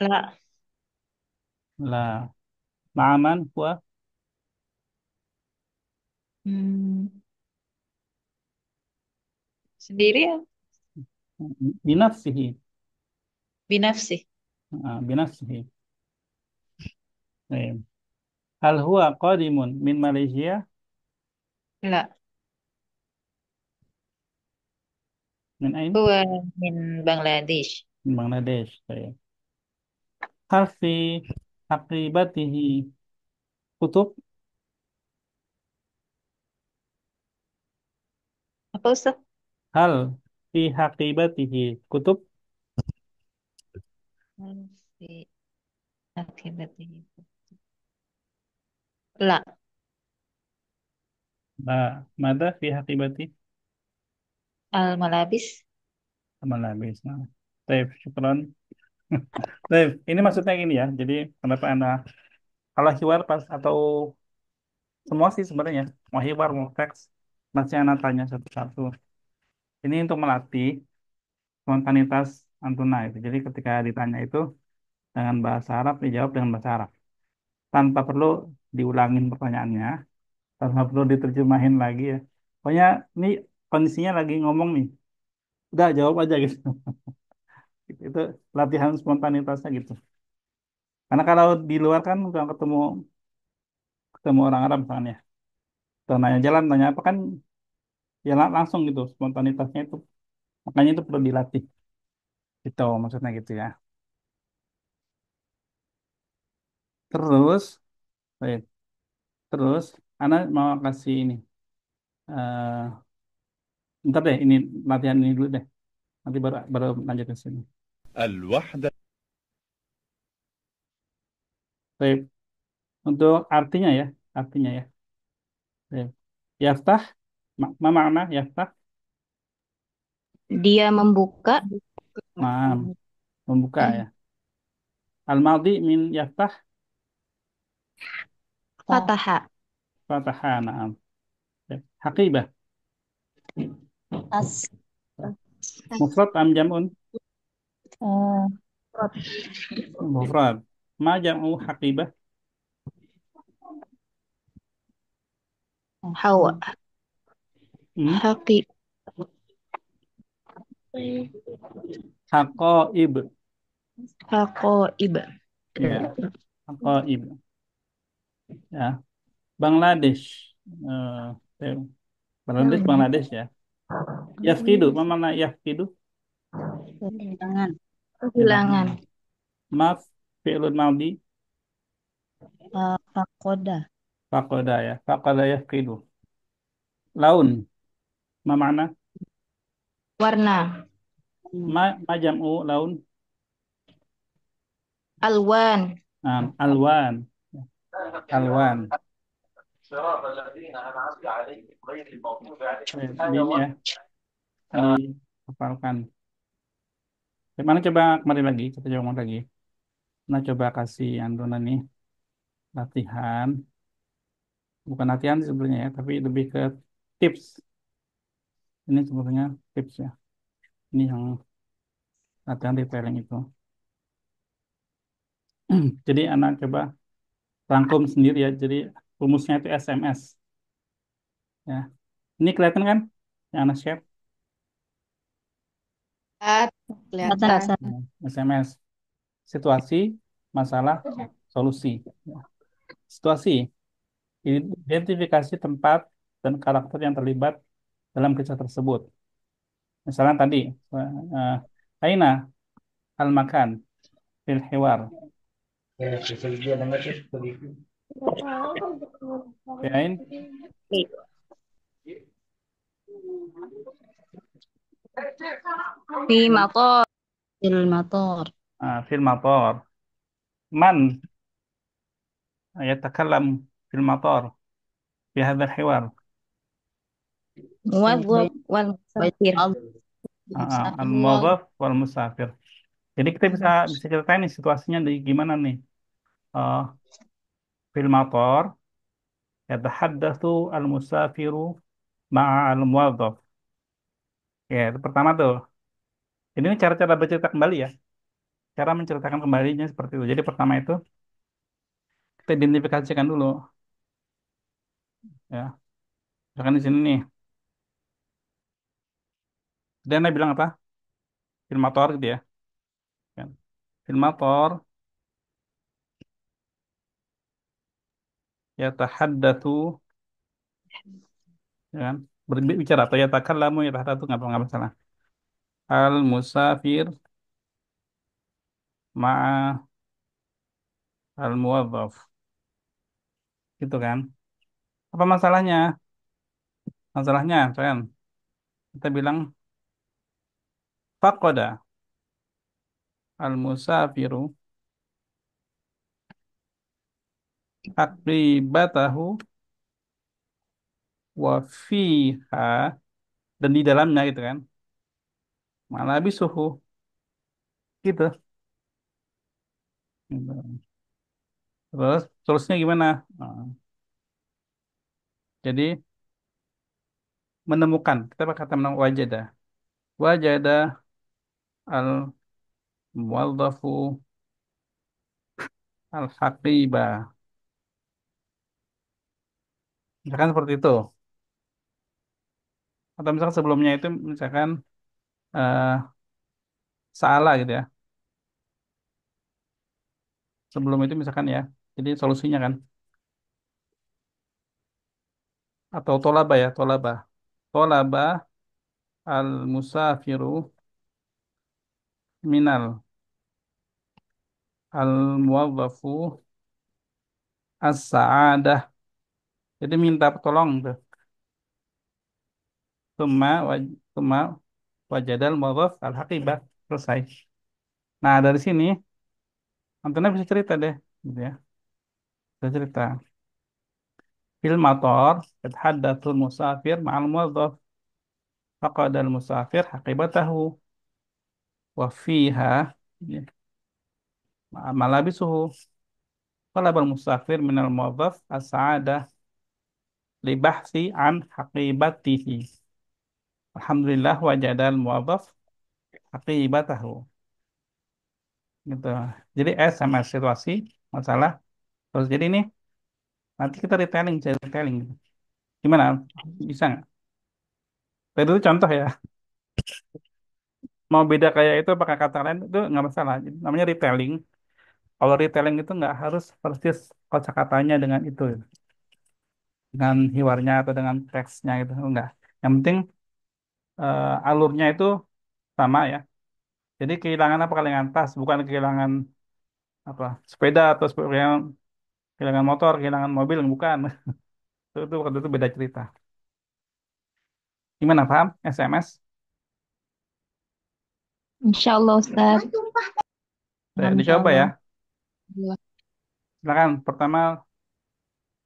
La. La. Ma'aman huwa Hmm. Sendiri ya? binafsihi. Binafsi. Binafsihi. Baik. Hal huwa qadimun min Malaysia. La. Min ain? Huwa min Bangladesh. Min Bangladesh. Baik. Hal fi aqibatihi kutub. Apa Ustaz? Hal fi haqibatihi kutub. Si akibatnya. La. La. Mada fi haqibati. Al-Malabis. Amal habis. Nah. Taib, syukran. Taib, ini maksudnya gini ya. Jadi kenapa Anda kalau hiwar pas atau semua sih sebenarnya mau hiwar mau teks masih Anda tanya satu-satu. Ini untuk melatih spontanitas Antuna itu. Jadi ketika ditanya itu dengan bahasa Arab dijawab dengan bahasa Arab tanpa perlu diulangin pertanyaannya, tanpa perlu diterjemahin lagi ya. Pokoknya ini kondisinya lagi ngomong nih, udah jawab aja gitu. Itu latihan spontanitasnya gitu. Karena kalau di luar kan udah ketemu ketemu orang Arab misalnya, tuh nanya jalan, nanya apa kan, ya langsung gitu spontanitasnya itu. Makanya itu perlu dilatih. Gitu maksudnya gitu ya. Terus, baik. Terus, Ana mau kasih ini. Ntar deh, ini latihan ini dulu deh. Nanti baru baru lanjut ke sini. الوحدة Baik. Untuk artinya ya, artinya ya. Baik. Yaftah, ma makna yaftah, Dia membuka. maam, membuka ya. Al-madhi min yaftah, Fataha. fataha, naam. Baik. Haqibah, Tas. mufrad am jam'un, Oh, mufrad. Ma jam'u haqibah, Hawa. hmm? Haqi. Haqaib, Haqaib. ya. Haqaib, ya. Bangladesh, eh, Bangladesh ya. Yafkidu, apa makna yafkidu? kehilangan. Kehilangan. Maf, fi'lun madhi, Fakoda. faqada ya. Faqada yafkidu. Laun, ma makna? Warna. Ma jam'u laun? Alwan. Alwan. Alwan. Ini ya, dihafalkan. Gimana coba kembali lagi, kita coba ngomong lagi. Nah, coba kasih Antuna nih latihan. Bukan latihan sih sebenarnya ya, tapi lebih ke tips. Ini sebenarnya tips ya. Ini yang latihan detailing itu. Jadi anak coba rangkum sendiri ya. Jadi rumusnya itu SMS ya. Ini kelihatan kan? Yang anak share Kelihatan. Kelihatan. ya. SMS. Situasi, masalah, solusi. Ya. Situasi, identifikasi tempat dan karakter yang terlibat dalam kisah tersebut. Misalnya tadi, eh, Aina al-makan fil hiwar. Ain Fi mator. Ilmator. fil matar. Man يتكلم في المطار في هذا الحوار. Muwadzab wal Baik musafir. Allah. Al-muwadhaf wal musafir. Jadi kita bisa bisa ceritain nih situasinya di gimana nih. Uh, fil matar yatahaddatsu al-musafiru ma'a al-muwadhaf. Ya, itu pertama tuh. Ini cara-cara bercerita kembali ya. Cara menceritakan kembalinya seperti itu. Jadi pertama itu kita identifikasikan dulu ya. Misalkan di sini nih. Dan dia bilang apa? Fil matar gitu ya. Kan. Fil matar yatahaddatsu ya kan? Berbicara atau yatakallamu yatahaddatsu nggak masalah. Al-musafir ma'a al-muwadhaf. Gitu kan? Apa masalahnya? Masalahnya, kan? Kita bilang faqada al-musafiru aqribatahu wa fiha dan di dalamnya gitu kan. malabisuhu gitu. Gitu. Terus solusinya gimana? Nah, jadi menemukan, kita pakai kata menemukan wajada. Wajada al muwadzafu al haqiba. Misalkan seperti itu. Atau misalkan sebelumnya itu misalkan eh salah gitu ya. Sebelum itu misalkan ya. Jadi solusinya kan atau tolaba ya, tolaba. Tolaba al musafiru minal al muwadzafu as-sa'adah. Jadi minta tolong tuh. Tuma waj tuma wajadal muwadzaf al haqibah. Selesai. Nah, dari sini Antona bisa cerita deh, gitu ya. Bisa cerita. Fil mator, haddatul musafir ma'al muwadzaf. Faqadal musafir haqibatahu. Wa fiha ya, malabisuhu. Talabal musafir minal muwadzaf as-sa'adah libahsi an haqibatihi. Alhamdulillah wajadal muwadzaf haqibatahu. Gitu. Jadi sama situasi masalah. Terus jadi ini nanti kita retailing, saya retailing. Gimana? Bisa nggak? Tadi itu contoh ya. Mau beda kayak itu pakai kata lain itu nggak masalah. Jadi, namanya retailing. Kalau retailing itu nggak harus persis kosakatanya dengan itu, dengan hiwarnya atau dengan teksnya gitu. Enggak. Yang penting alurnya itu sama ya. Jadi kehilangan apa? Kehilangan tas, bukan kehilangan apa? Sepeda atau kehilangan, kehilangan motor, kehilangan mobil, bukan. Itu beda cerita. Gimana paham? SMS? Insya Allah Ustaz. Insya Dicoba ya. Allah. Silakan. Pertama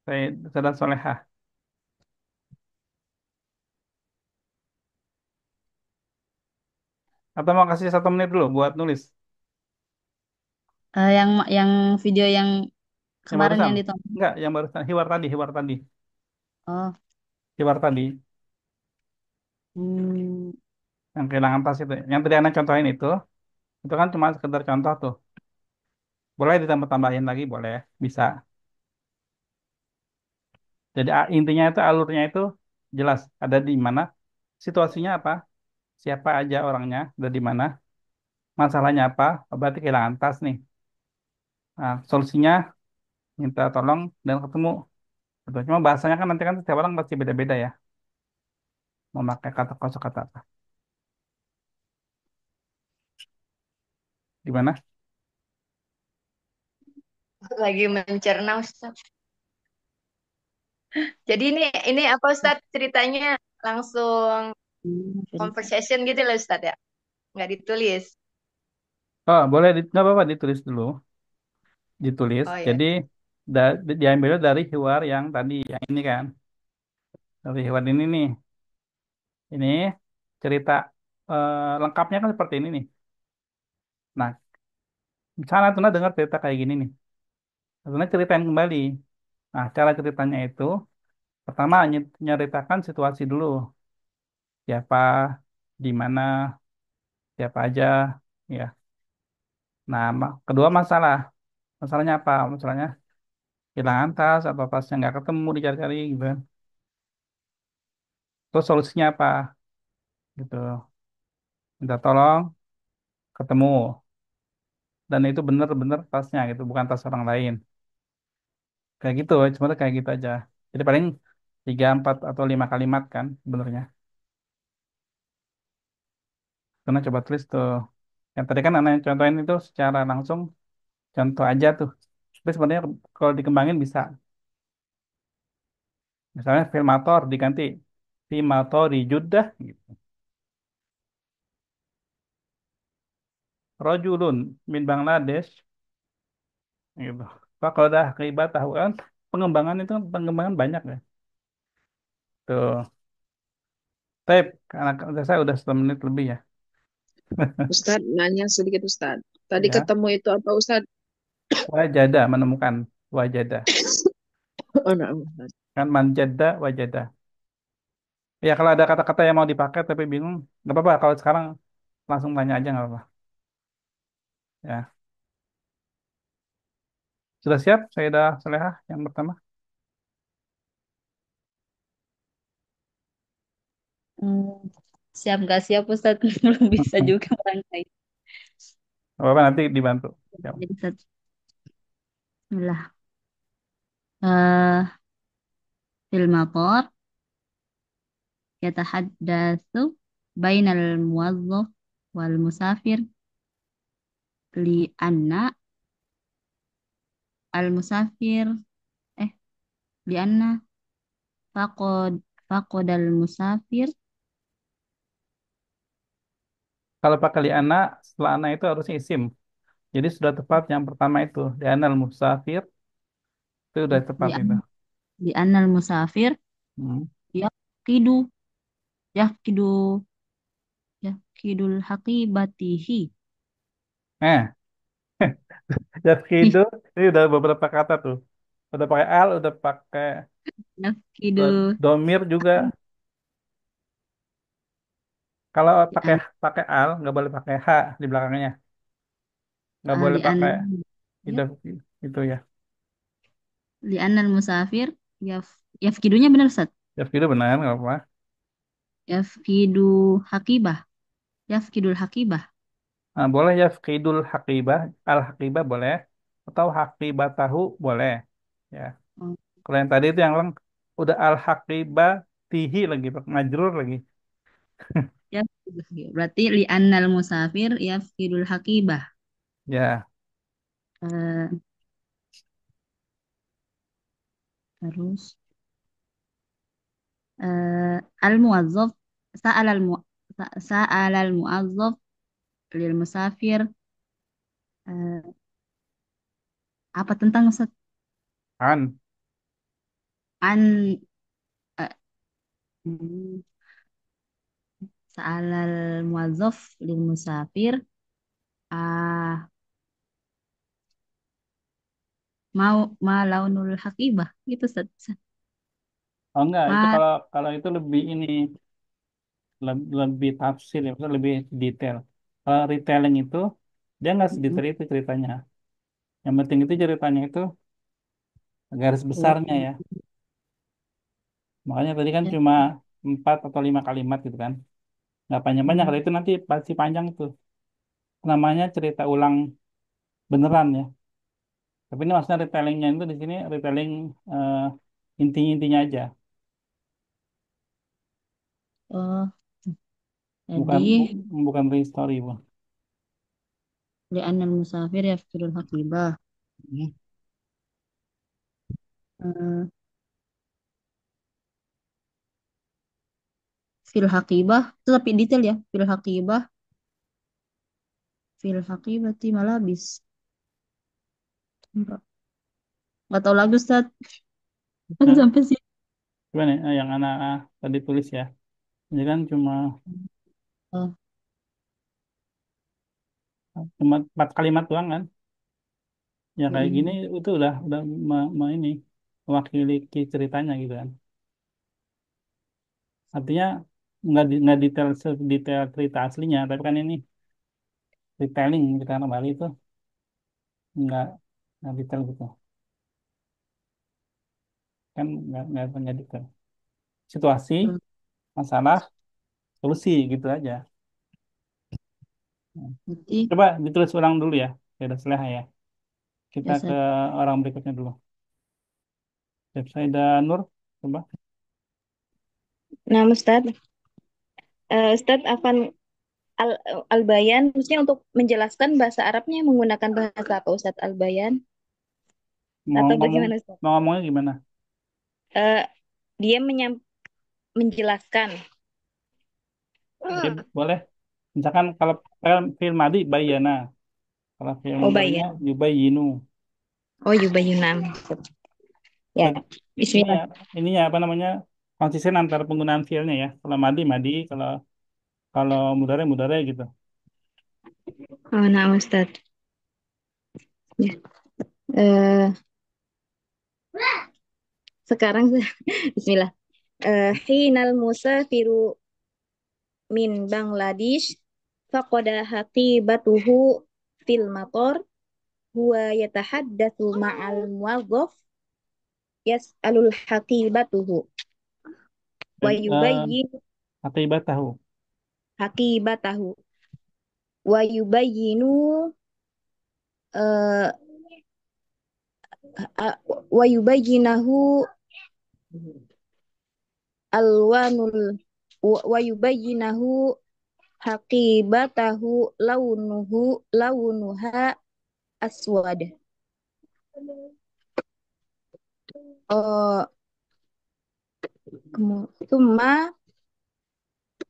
saya sudah solehah. Atau mau kasih 1 menit dulu buat nulis. Yang video yang Yang kemarin barusan? yang ditonton. Enggak, yang barusan. Hiwar tadi, hiwar tadi. Oh. Hiwar tadi. Hmm. Yang kehilangan tas itu. Yang tadi anak contohin itu kan cuma sekedar contoh tuh. Boleh ditambah-tambahin lagi, boleh. Bisa. Jadi intinya itu alurnya itu jelas. Ada di mana. Situasinya apa. Siapa aja orangnya. Ada di mana. Masalahnya apa. Oh, berarti kehilangan tas nih. Nah, solusinya minta tolong dan ketemu. Betul. Cuma bahasanya kan nanti kan setiap orang pasti beda-beda ya. Memakai kata kosakata apa. Gimana? Lagi mencerna Ustaz. Jadi ini apa Ustaz ceritanya langsung Cerita. conversation gitu loh Ustaz ya? Nggak ditulis. Oh, boleh nggak apa-apa ditulis dulu. Ditulis. Oh ya. Jadi diambil dari hiwar yang tadi, yang ini kan. Dari hiwar ini nih. Ini cerita lengkapnya kan seperti ini nih. Nah, misalnya Tuna dengar cerita kayak gini nih. Tuna ceritain kembali. Nah, cara ceritanya itu pertama nyeritakan situasi dulu. Siapa, di mana, siapa aja, ya. Nah, kedua masalah. Masalahnya apa? Masalahnya kehilangan tas atau tasnya nggak ketemu dicari-cari gitu kan. Terus solusinya apa? Gitu. Minta tolong, ketemu. Dan itu bener-bener tasnya gitu, bukan tas orang lain. Kayak gitu, cuma tuh kayak gitu aja. Jadi paling 3, 4, atau 5 kalimat kan sebenarnya. Karena coba tulis tuh. Yang tadi kan anak yang contohin itu secara langsung contoh aja tuh. Tapi sebenarnya kalau dikembangin bisa. Misalnya filmator diganti filmatori Judah gitu. Rojulun min Bangladesh gitu. Pak kalau udah keibat tahu kan pengembangan itu kan pengembangan banyak ya. Tuh. Tapi karena saya udah 1 menit lebih ya. Ustadz nanya sedikit Ustadz. Tadi Ya, ketemu itu apa Ustadz? wajada menemukan, wajada. Oh, nah, Ustadz. Kan manjada, wajada. Ya kalau ada kata-kata yang mau dipakai tapi bingung, nggak apa-apa. Kalau sekarang langsung tanya aja nggak apa-apa. Ya, sudah siap? Saya udah Salehah yang pertama. Hmm, siap gak siap Ustadz? Belum bisa juga merangkai. Nggak apa-apa nanti dibantu. Ya. Jadi Ustadz, Bismillah. Eh, fil mator yatahaddatsu bainal muwazzaf wal musafir li anna al musafir eh li anna faqad faqadal musafir. Kalau pakai li ana, setelah ana itu harusnya isim. Jadi sudah tepat yang pertama itu. Di anal musafir, itu udah tepat li itu. an li annal musafir Hmm. yaqidu yaqidu yaqidul haqibatihi. Eh, Ih, Yaskidu, ini udah beberapa kata tuh. Udah pakai al, udah pakai yaqidu domir juga. Kalau li pakai an pakai al, nggak boleh pakai h di belakangnya. Nggak boleh li an pakai ya, itu ya. li annal musafir yafkidunya benar Ustaz. Yaskidu benar, nggak apa-apa. Yafkidu hakibah. Yafkidul hakibah. Nah, boleh yaskidul haqibah, al haqibah boleh. Atau haqibatahu boleh. Ya. Oh, Kalau yang tadi itu yang lang, udah al haqibah tihi lagi, pakai majrur lagi. berarti li annal musafir yafkidul hakibah. Ya, Eh, terus al muwazzaf sa'al al mu sa'al al muwazzaf lil musafir eh, apa tentang Ustaz? kan. An eh, hmm, sa'al al muwazzaf lil musafir ah mau ma launul hakibah gitu Ustaz. Oh enggak, itu Ma kalau kalau itu lebih ini lebih tafsir ya, maksudnya lebih detail. Kalau retelling itu dia nggak sedetail itu ceritanya. Yang penting itu ceritanya itu garis oh, besarnya ya. Makanya tadi kan ya. cuma 4 atau 5 kalimat gitu kan. Nggak panjang-panjang. Hmm. Kalau itu nanti pasti panjang tuh. Namanya cerita ulang beneran ya. Tapi ini maksudnya retellingnya itu di sini retelling eh, intinya-intinya aja. Oh, Bukan jadi bukan restory, Bu. li'anal musafir yafkirul hakibah. Hmm. Eh, fil hakibah itu tapi detail ya. Fil hakibah ti malabis. Nggak tahu lagi Ustaz. Nah, Sampai sih. gimana ya, yang anak tadi tulis ya. Ini kan Oh, cuma 4 kalimat doang kan. Yang kayak gini mm-mm. itu udah ini mewakili ceritanya gitu kan. Artinya nggak detail sedetail cerita aslinya, tapi kan ini retelling kita kembali itu nggak nggak detail gitu kan, nggak detail. Situasi, masalah, solusi gitu aja. Berarti Coba ditulis ulang dulu ya. Ya udah selesai ya. Kita ya ke Ustaz. orang berikutnya dulu. Website Nur, coba. Nah, Ustadz, Ustadz Afan Al Al-Bayan, maksudnya untuk menjelaskan bahasa Arabnya menggunakan bahasa apa Ustadz Al-Bayan? Mau Atau ngomong bagaimana Ustadz? mau ngomongnya gimana? Eh, dia menjelaskan. Oke, boleh. Misalkan kalau film madi bayana, kalau film Oh, mudhari'nya bayan. yubayyinu. Oh, yubayunan. Ya, Bet- Ini Bismillah. ya, ini ya apa namanya, konsisten antara penggunaan filenya ya. Kalau madi madi, kalau kalau mudhari mudhari gitu. Oh, nah, Ustaz. Ya. Eh, sekarang Bismillah. Hinal musafiru min Bangladesh faqada haqibatuhu fil matar huwa yatahaddatsu ma'al muwazzaf yas'alul haqibatuhu wa yubayyin Akibat tahu. haqibatahu wa yubayyinu eh, wa yubayyinahu alwanul wa yubayyinahu haqibatahu launuha aswad. Oh, Summa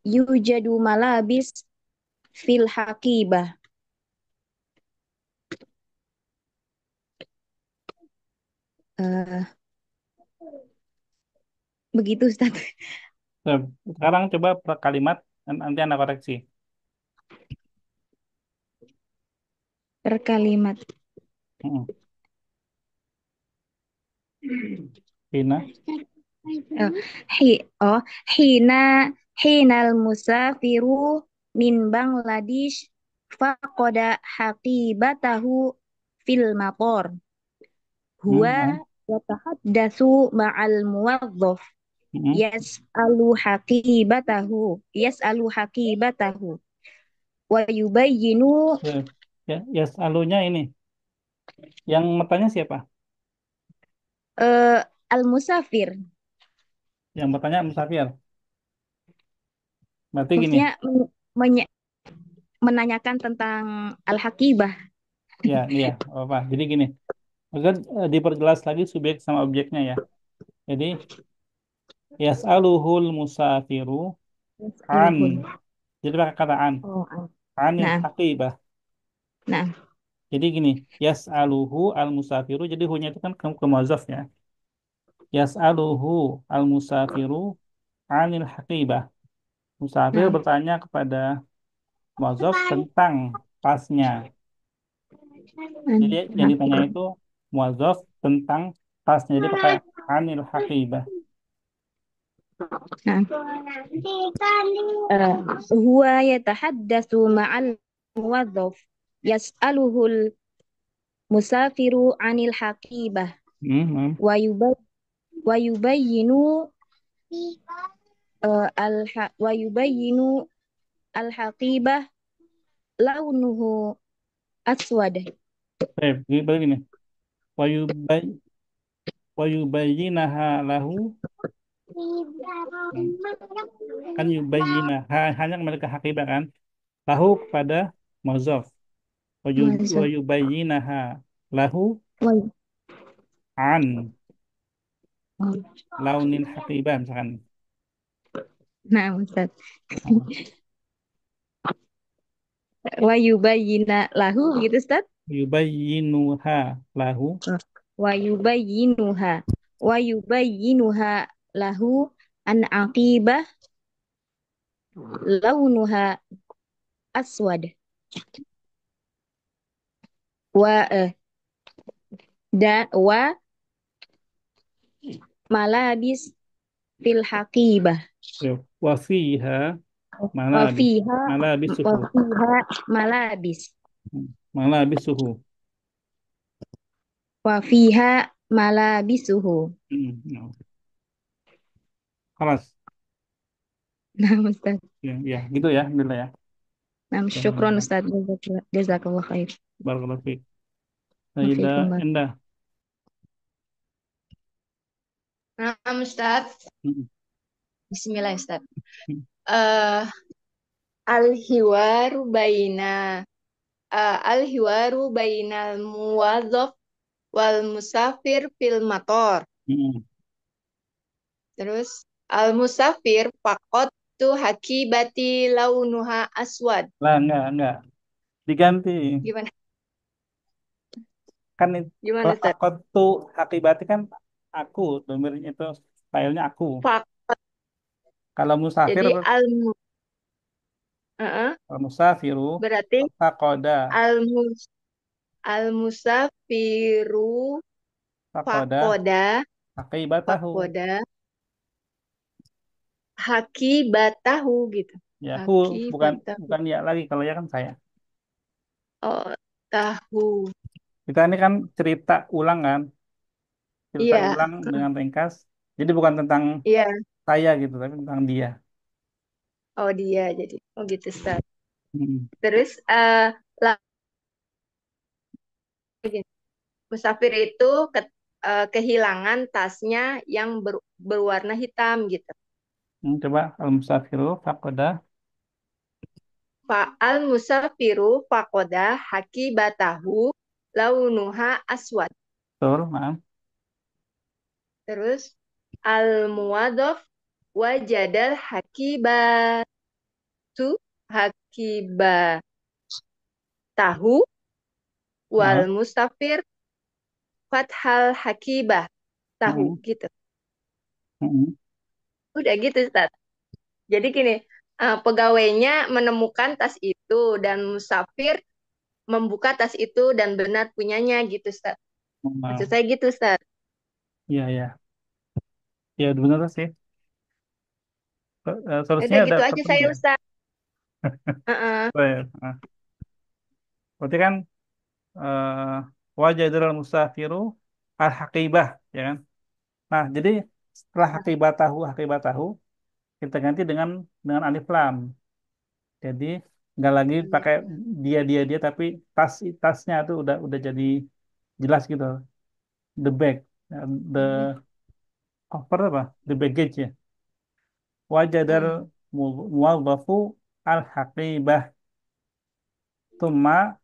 yujadu malabis fil haqibah. Eh, begitu Ustaz. Sekarang coba per kalimat, nanti Anda koreksi. Per kalimat. Mm-mm. Hina, Oh, oh, hinal musafiru min Bangladesh faqada haqibatahu fil maqor. Huwa mm-mm. yatahaddatsu ma'al muwazzaf Mm-mm. yas'alu haqibatahu wa yubayyinu Ya, yes, alunya ini. Yang bertanya siapa? al musafir. Yang bertanya musafir. Berarti gini, Maksudnya menanyakan tentang al-haqibah. ya, iya, apa? Jadi gini, maka diperjelas lagi subjek sama objeknya ya. Jadi, yas'aluhul musafiru an. Yas'aluhul. Jadi pakai kata an. Oh, Anil nah, haqibah. nah, Jadi gini, yas'aluhu al musafiru. Jadi hunya itu kan ke muazzaf ya. Yas'aluhu al musafiru anil haqibah. Musafir nah, bertanya kepada muazzaf tentang tasnya. Jadi yang ditanya itu muazzaf tentang tasnya. Jadi pakai anil haqibah. nah. Huwa yatahaddatsu ma'al muwazzaf yas'aluhul musafiru anil haqibah Hmm, wa yubay wa yubayyinu wa yubayyinu al haqibah launuhu aswad. Jadi balik ini. Wayubay wayubayyinaha lahu. Hmm. Kan yubayyinaha hanya kembali ke haqibah kan. Lahu kepada muazzaf. Muwazzaf. Wayubayyinaha lahu Wa- an launil haqibah misalkan. Nah, Ustaz. Nah, Wa yubayyina lahu gitu Ustaz. yubayyinuha lahu Wa yubayyinuha wa yubayyinuha lahu an aqibah launuha aswad wa wa malabis fil haqibah ya, wafiha wa malabis fiha malabisuhu malabis malabisuhu. wa fiha malabisuhu. No. Kelas. Nah, Ustaz. Ya, ya, gitu ya, alhamdulillah ya. Nah, syukron Ustaz. Jazakallah khair. Barakallahu fiik. Sayyida Wafiikum bar. Endah. Nah, Ustaz. Mm, Bismillah, Ustaz. mm, Eh, al-hiwaru baina al-hiwaru bainal muwazzaf wal musafir fil mator. mm. Terus al-musafir faqat tu hakibati launuha aswad. Lah, enggak. Diganti. Gimana? Kan Gimana, kalau Ustaz? aku tuh hakibati kan aku, domirnya itu filenya aku. Faq. Kalau musafir Jadi Heeh. Al-musafiru Berarti faqada. al-mus al-musafiru Faqada fakoda aqibatahu. fakoda haki batahu gitu. Ya, Haki bukan batahu. bukan ya lagi, kalau ya kan saya. Oh, tahu. Kita ini kan cerita ulang kan, cerita Iya, ulang dengan ringkas. Jadi bukan tentang iya. saya gitu, tapi tentang dia. Oh dia jadi. Oh gitu, Ustaz. Hmm. Terus lagi. Musafir itu kehilangan tasnya yang berwarna hitam gitu. Coba al-musafiru faqada. Fa'al musafiru fakoda haki batahu launuha aswad. Betul, maaf. Terus al muwadof wajadal hakibatu hakibatahu wal Maaf. musafir fathal hakibah tahu Hmm. gitu. Hmm. Udah gitu, Ustaz. Jadi gini, pegawainya menemukan tas itu dan musafir membuka tas itu dan benar punyanya gitu, Ustaz. Maksud Maaf. saya gitu, Ustaz. Iya, ya. Ya, benar sih. Ya Solusinya udah ada gitu aja ketemu saya, ya. Ustaz. Heeh. Baik. Berarti kan wajadul musafiru al-haqibah, ya kan? Nah, jadi setelah hakibah tahu kita ganti dengan alif lam. Jadi nggak lagi pakai dia tapi tasnya tuh udah jadi jelas gitu. The bag, the cover apa? The baggage ya. Wajadal muwadhafu al-haqibah. Tumma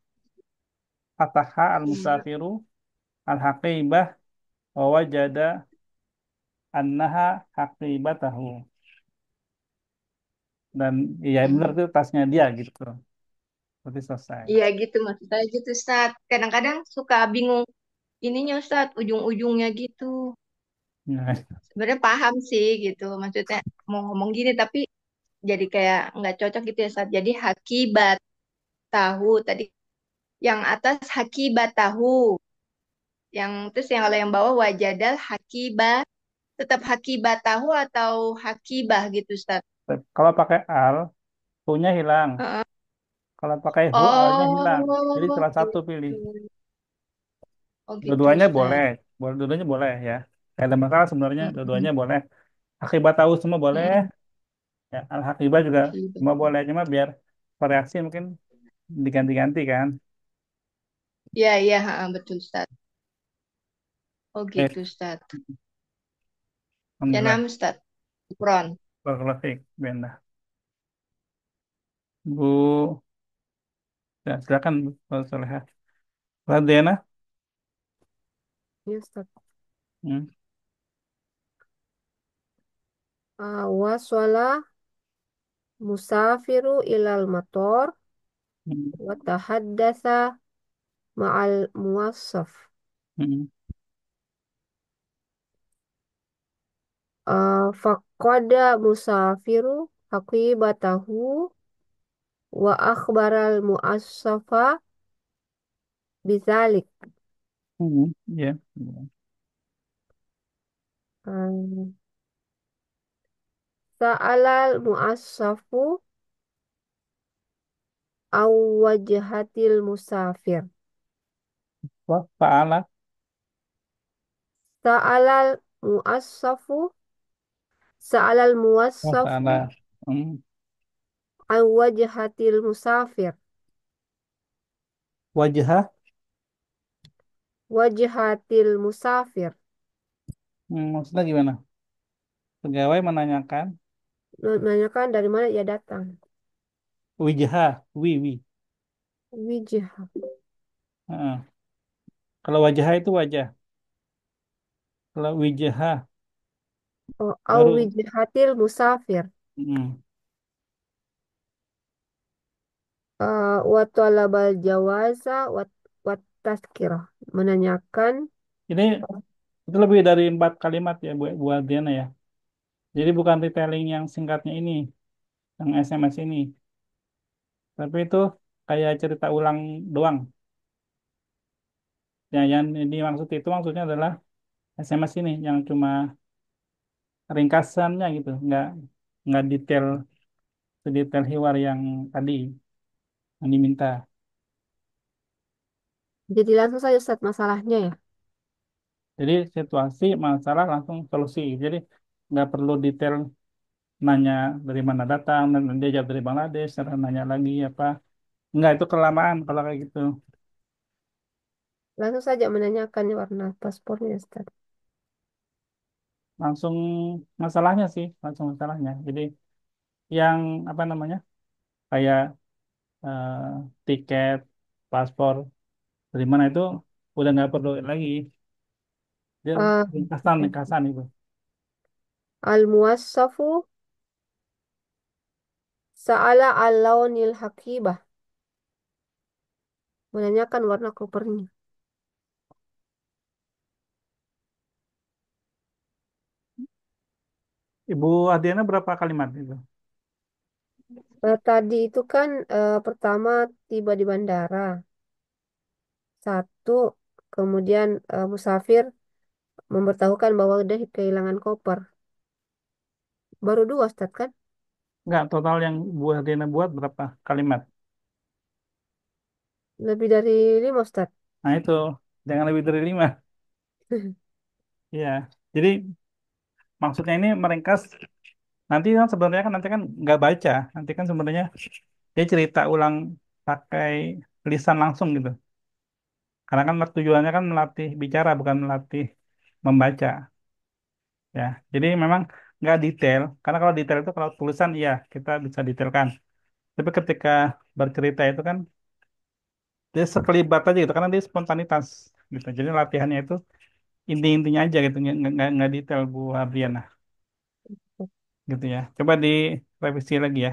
fataha al-musafiru al-haqibah wa wajada annaha haqibatahu. Dan ya benar Hmm. itu tasnya dia gitu. Berarti selesai. Iya gitu, maksud saya gitu, Ustaz. Kadang-kadang suka bingung ininya, Ustaz, ujung-ujungnya gitu. Nah, Sebenarnya paham sih gitu, maksudnya mau ngomong gini tapi jadi kayak nggak cocok gitu ya, Ustaz. Jadi hakibat tahu tadi yang atas hakibat tahu, yang terus yang kalau yang bawah wajadal hakibah tetap hakibat tahu atau hakibah gitu, Ustaz. kalau pakai al, hu-nya hilang. Heeh. Kalau pakai hu, alnya hilang. Jadi Oh salah satu pilih. gitu. Oh gitu, Dua-duanya boleh. Ustaz. Dua-duanya boleh ya. Gak ada masalah sebenarnya. Mm-mm. Dua-duanya boleh. Akibat tahu semua boleh. Mm-mm. Ya, al-hakibah juga Hakibat. semua boleh. Cuma biar variasi mungkin diganti-ganti kan. Iya, iya, ha, betul, Ustaz. Oh Eh, gitu, Ustaz. Ya, nam, Alhamdulillah. Ustaz. Kron. Barakallahu fiik, Benda. Bu, ya, silakan Bu Soleha. Radiana. Ya, Ustaz. Hmm. Waswala musafiru ilal mator Hmm. wa tahaddasa ma'al muwassaf. Hmm. Faqada musafiru haqibatahu wa akhbaral muassafa bizalik. Hmm. Ya. Um, Sa'alal muassafu aw wajhatil musafir. Wah, fa'ala. Sa'alal muassafu Sa'alal Wah, muassafu fa'ala. Hmm. aw wajhatil musafir. Wajah. Wajhatil musafir. Maksudnya gimana? Pegawai menanyakan Menanyakan dari mana ia datang. wijah, wi. Wijh. Heeh. Kalau wajah itu wajah. Kalau wijah Au baru. wijhatil musafir. Hmm. Wa talabal jawaza wa tazkirah. Menanyakan Ini itu lebih dari 4 kalimat ya buat Diana ya. Jadi bukan retailing yang singkatnya ini, yang SMS ini. Tapi itu kayak cerita ulang doang. Ya, yang dimaksud itu maksudnya adalah SMS ini yang cuma ringkasannya gitu, nggak detail sedetail Hiwar yang tadi yang diminta. Jadi langsung saja Ustaz masalahnya ya. Jadi situasi masalah langsung solusi. Jadi nggak perlu detail nanya dari mana datang dan dia jawab dari Bangladesh, terus nanya lagi apa. Nggak, itu kelamaan kalau kayak gitu. Langsung saja menanyakan warna paspornya Ustaz. Langsung masalahnya sih, langsung masalahnya. Jadi yang apa namanya kayak eh, tiket, paspor dari mana itu udah nggak perlu lagi. Dia Ah, ringkasan oke. ringkasan itu. Al-muwassafu sa'ala al-launil hakibah. Menanyakan warna kopernya. Ibu Adriana berapa kalimat itu? Tadi itu kan pertama tiba di bandara. Satu, kemudian musafir memberitahukan bahwa dia kehilangan koper. Baru dua, Ustaz kan? Enggak, total yang Bu Adriana buat berapa kalimat? Lebih dari lima, Ustaz. Nah itu, jangan lebih dari 5. Iya, jadi maksudnya ini meringkas. Nanti kan sebenarnya kan nanti kan nggak baca. Nanti kan sebenarnya dia cerita ulang pakai lisan langsung gitu. Karena kan tujuannya kan melatih bicara bukan melatih membaca. Ya, jadi memang nggak detail. Karena kalau detail itu kalau tulisan iya kita bisa detailkan. Tapi ketika bercerita itu kan dia sekelibat aja gitu. Karena dia spontanitas gitu. Jadi latihannya itu inti-intinya aja gitu. Nggak detail Bu Abriana gitu ya. Coba direvisi lagi ya.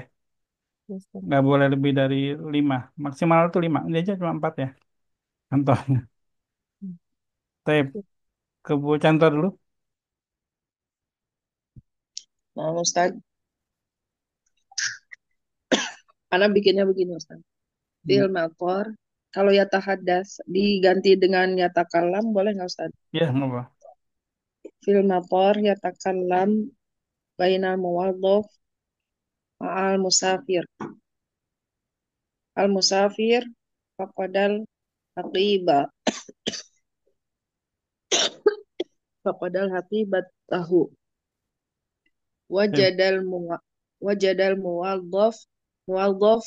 Ustaz. Nggak boleh lebih dari 5. Maksimal itu 5. Ini aja cuma 4 ya contohnya. Tapi ke Bu Chandra dulu. Mau Ustaz, karena bikinnya begini Ustaz. Hmm. Fil maqor, kalau yatahadas diganti dengan yatakalam boleh nggak Ustaz? Ya, nggak apa. Fil maqor yatakalam bainal muwaddof ma'al musafir. Al musafir faqadal haqiba. Faqadal haqibat tahu. Oke. Wajadal muwa, wajadal muwaddof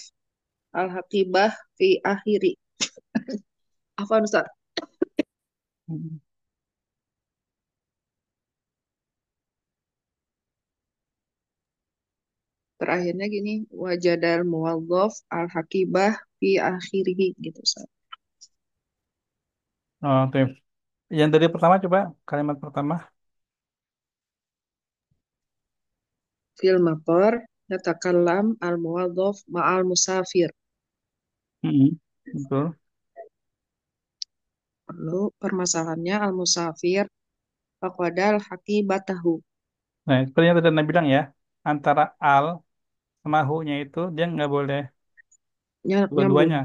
al haqibah fi akhiri. Apa Ustaz? Hmm. Terakhirnya gini, wajadal muwaddof al haqibah fi akhirihi gitu Ustaz. Oh, oke. Yang dari pertama coba kalimat pertama. Fil maqar yatakallam al muwaddof ma'al musafir. Hmm. Betul. Lalu permasalahannya al musafir faqadal haqibatahu. Nah, seperti yang tadi Anda bilang ya, antara al sama hu-nya itu dia nggak boleh Nyambung. dua-duanya.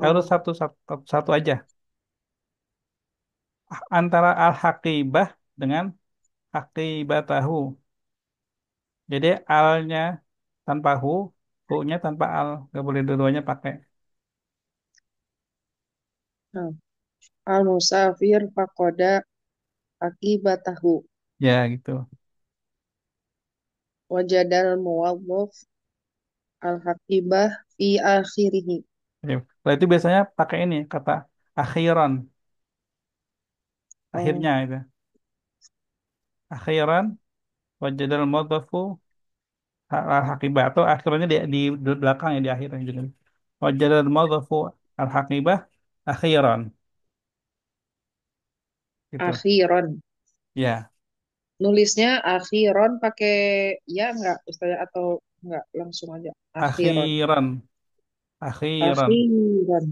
Harus Oh, satu aja. Antara al-haqibah dengan haqibatahu. Jadi alnya tanpa hu, hu-nya tanpa al. Nggak boleh dua-duanya pakai. nah. Al musafir faqada haqibatahu. Ya, gitu. Wajadal muwaddof al haqibah fi akhirihi. Ya. Kalau itu biasanya pakai ini, kata akhiran. Oh, Akhirnya itu. Akhiran, wajadal mudhafu al-haqibah. Atau akhirannya di belakang ya, di akhirnya juga. Wajadal mudhafu al-haqibah akhiran. Gitu. akhiron. Ya, Nulisnya akhiron pakai ya enggak Ustaz atau enggak langsung aja akhiron. akhiran. Akhiran. Akhiron.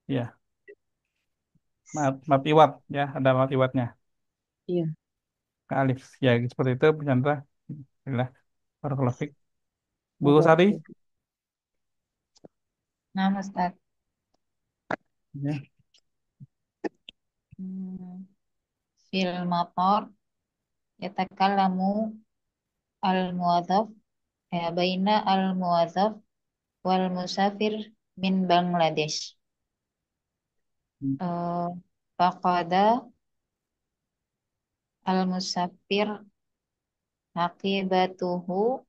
Ya, mat iwat ya, ada mat iwatnya. Iya, Ke alif. Ya, seperti itu Bu Chandra. Alhamdulillah. Barakallahu fiik. Bu Sari, barakallahu. Nah, Ustaz. Ya. Hmm, Fil motor yatakallamu al-muwadhaf baina al-muwadhaf wal musafir min Bangladesh. Hmm. Eh, Faqada al-musafir haqibatuhu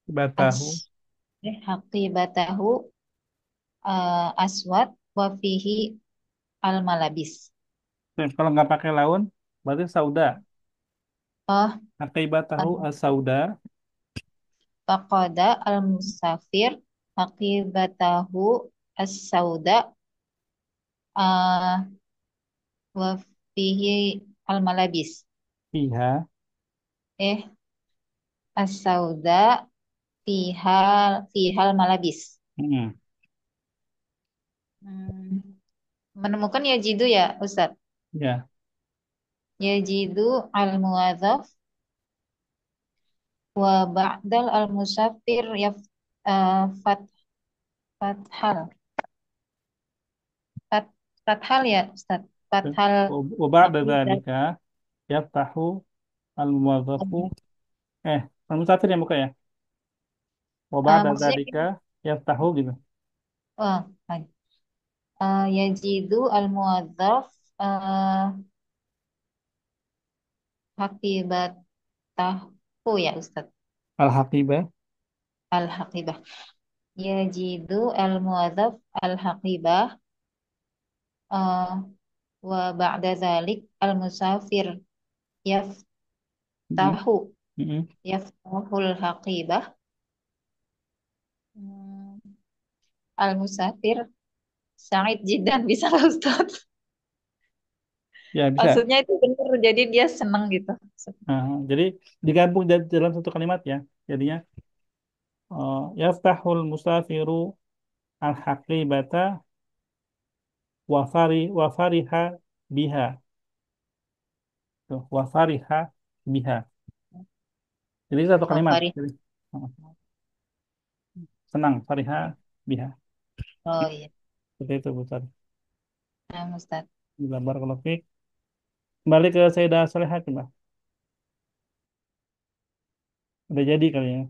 as Batahu. haqibatahu aswad wa fihi al-malabis. Kalau nggak pakai laun, berarti sauda. Oh, Akibatahu eh, as-sauda. faqada al-musafir haqibatahu as-sauda uh, wa fihi al-malabis. Fiha. Eh, as-sauda fihal malabis. Hmm. Hmm, Menemukan yajidu ya, Ustaz. Ya. Yajidu al-muwadzaf wa ba'dal al-musafir fat fathal. Fat, fathal ya, Ustaz. Fathal Waba'da aqidah. dzalika yaftahu al-muwadzafu. Al-musafir yang buka ya. Waba'da Maksudnya dzalika gini. yaftahu gitu. Oh, baik. Yajidu al-muwadzaf hakibatahu ya, Ustaz. Al-haqibah. Al-haqibah. Yajidu al-muwadzaf al-haqibah eh, wa ba'da zalik al-musafir Hmm. yaftahu Hmm. yaftahul haqibah. Hmm, Al-musafir Sa'id Jidan bisa nggak Ustaz? Ya bisa. Maksudnya itu benar, jadi dia seneng gitu. Jadi digabung dalam satu kalimat ya. Jadinya yaftahul musafiru al-haqibata wa fariha biha. Tuh, wa fariha biha. Jadi satu kalimat. Wafari. Jadi, senang fariha biha. Oh iya, Seperti itu Bu Sari. nah, Ustaz. Gambar kalau fik. Kembali ke Sayyidah Salihah coba. Udah jadi kali ya.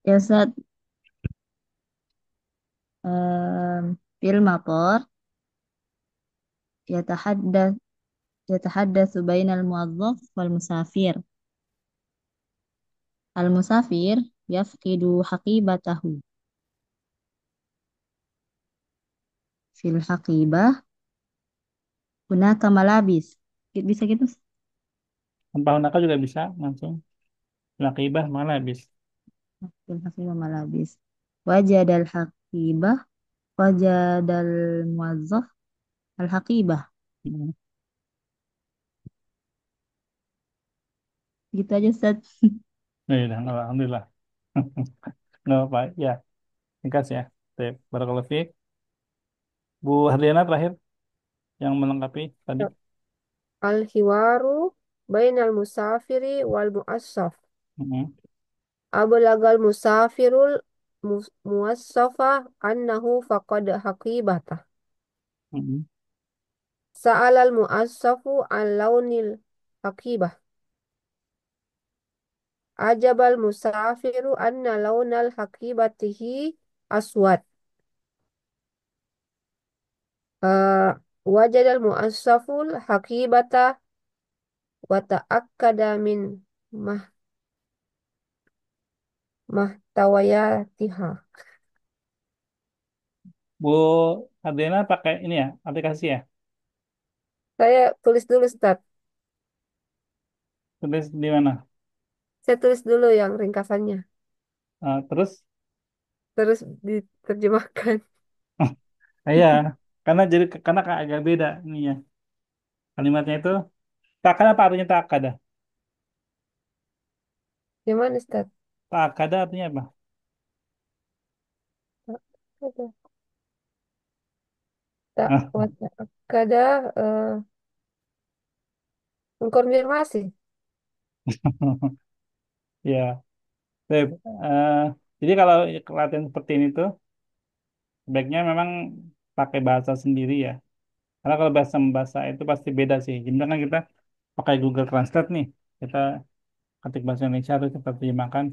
Ya Ustaz, fil mator yatahaddas yatahaddatsu bainal muwazzaf wal musafir. Al musafir yafqidu haqibatahu. Fil haqibah hunaka malabis. Bisa gitu? Tanpa hunaka juga bisa langsung. Laqibah malah habis. Fil haqibah malabis. Wajadal haqibah wajadal muwazzaf al haqibah. Hmm. Gitu aja Ustaz. Ya, udah, alhamdulillah. Nggak apa-apa. Ya, ringkas ya. Baik, barakallahu fiik. Bu Hardiana terakhir yang melengkapi tadi. Al-hiwaru bainal musafiri wal muassaf. Hmm. Ablagal musafirul muassafa annahu faqad haqibata. Hmm. Sa'alal muassafu an launil haqibah. Ajabal musafiru anna launal haqibatihi aswad. Uh, Wajadal muassaful haqibata wa ta'akkada min mah mahtawayatiha. Bu Hardiana pakai ini ya, aplikasi ya. Saya tulis dulu, Ustaz. Tulis di mana? Saya tulis dulu yang ringkasannya. Terus, Terus diterjemahkan. ya, karena agak beda ini ya. Kalimatnya itu takada apa artinya takada? Gimana, Ustaz? Takada artinya apa? Ada. Tak wata kada mengkonfirmasi. Ya, Baik, eh, jadi kalau latihan seperti ini tuh, baiknya memang pakai bahasa sendiri ya. Karena kalau bahasa bahasa itu pasti beda sih. Jadi kan kita pakai Google Translate nih, kita ketik bahasa Indonesia terus kita terjemahkan.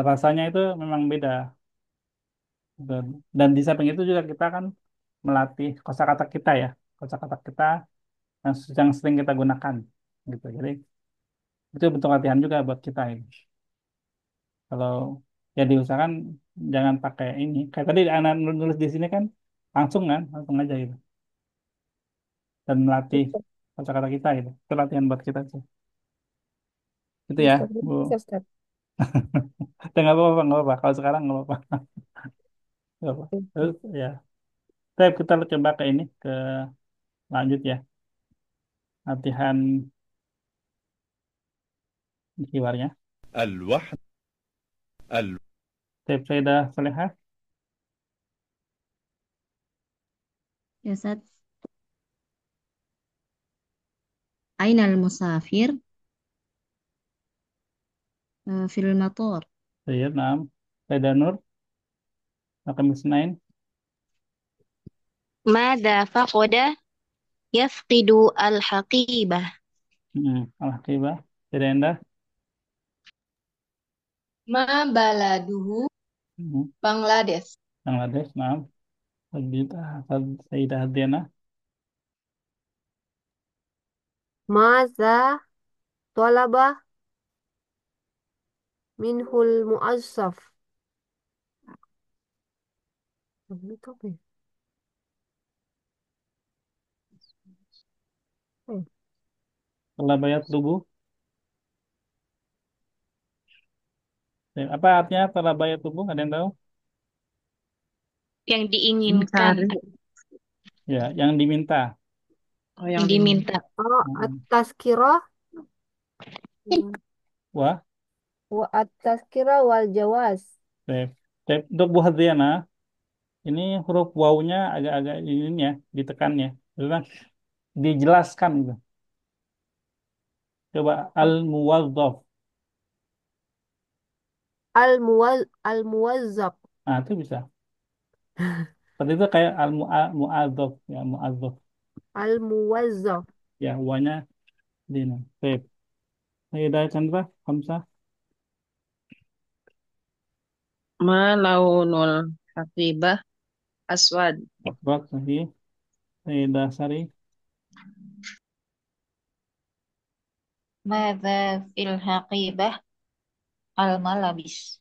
Rasanya itu memang beda. Dan di samping itu juga kita kan melatih kosakata kita ya, kosakata kita yang sering kita gunakan gitu. Jadi itu bentuk latihan juga buat kita ini. Kalau ya diusahakan jangan pakai ini. Kayak tadi anak nulis di sini kan langsung kan, langsung aja gitu. Dan melatih kosakata kita gitu. Itu latihan buat kita sih. Itu ya, Bisa, Bu. bisa, Ustaz. Ya, nggak apa-apa, nggak apa-apa. Kalau sekarang nggak apa-apa. Nggak apa. Terus ya, kita coba ke ini, ke lanjut ya. Latihan hiwarnya. الوحد ال Saya udah selesai. Ya, Ustaz. Ainal musafir fil mator. Saya, enam. Saya Nur. Akan Isnain. ماذا فقد يفقد الحقيبة. Al-Haqibah. Saya Endah. Ma baladuhu Hmm. Bangladesh. Bangladesh, enam. Sayyidah Hadiana. Maza tolaba minhul muazzaf. Itu apa ya? Eh, Telah bayat tubuh. Apa artinya telah bayat tubuh? Ada yang tahu? Yang diinginkan, Mencari. Ya, yang diminta. Oh, yang yang diminta. Oh, atas kiro Wah, wa atas kira wal jawaz. baik. Untuk Bu Hadriana, ini huruf wawunya agak-agak ini ya, ditekannya. Karena dijelaskan gitu. Coba al-muwazzaf. Al muwazzab. Nah, itu bisa. Seperti itu kayak al-mu'adzaf ya, mu'adzaf. Al muwazzaf. Ya, wanya di ini. Baik. Sayyidah Chandra, Hamzah, Ma launul haqibah aswad. Afraq, Sahih. Sayyidah Sari, ماذا في الحقيبة الملابس.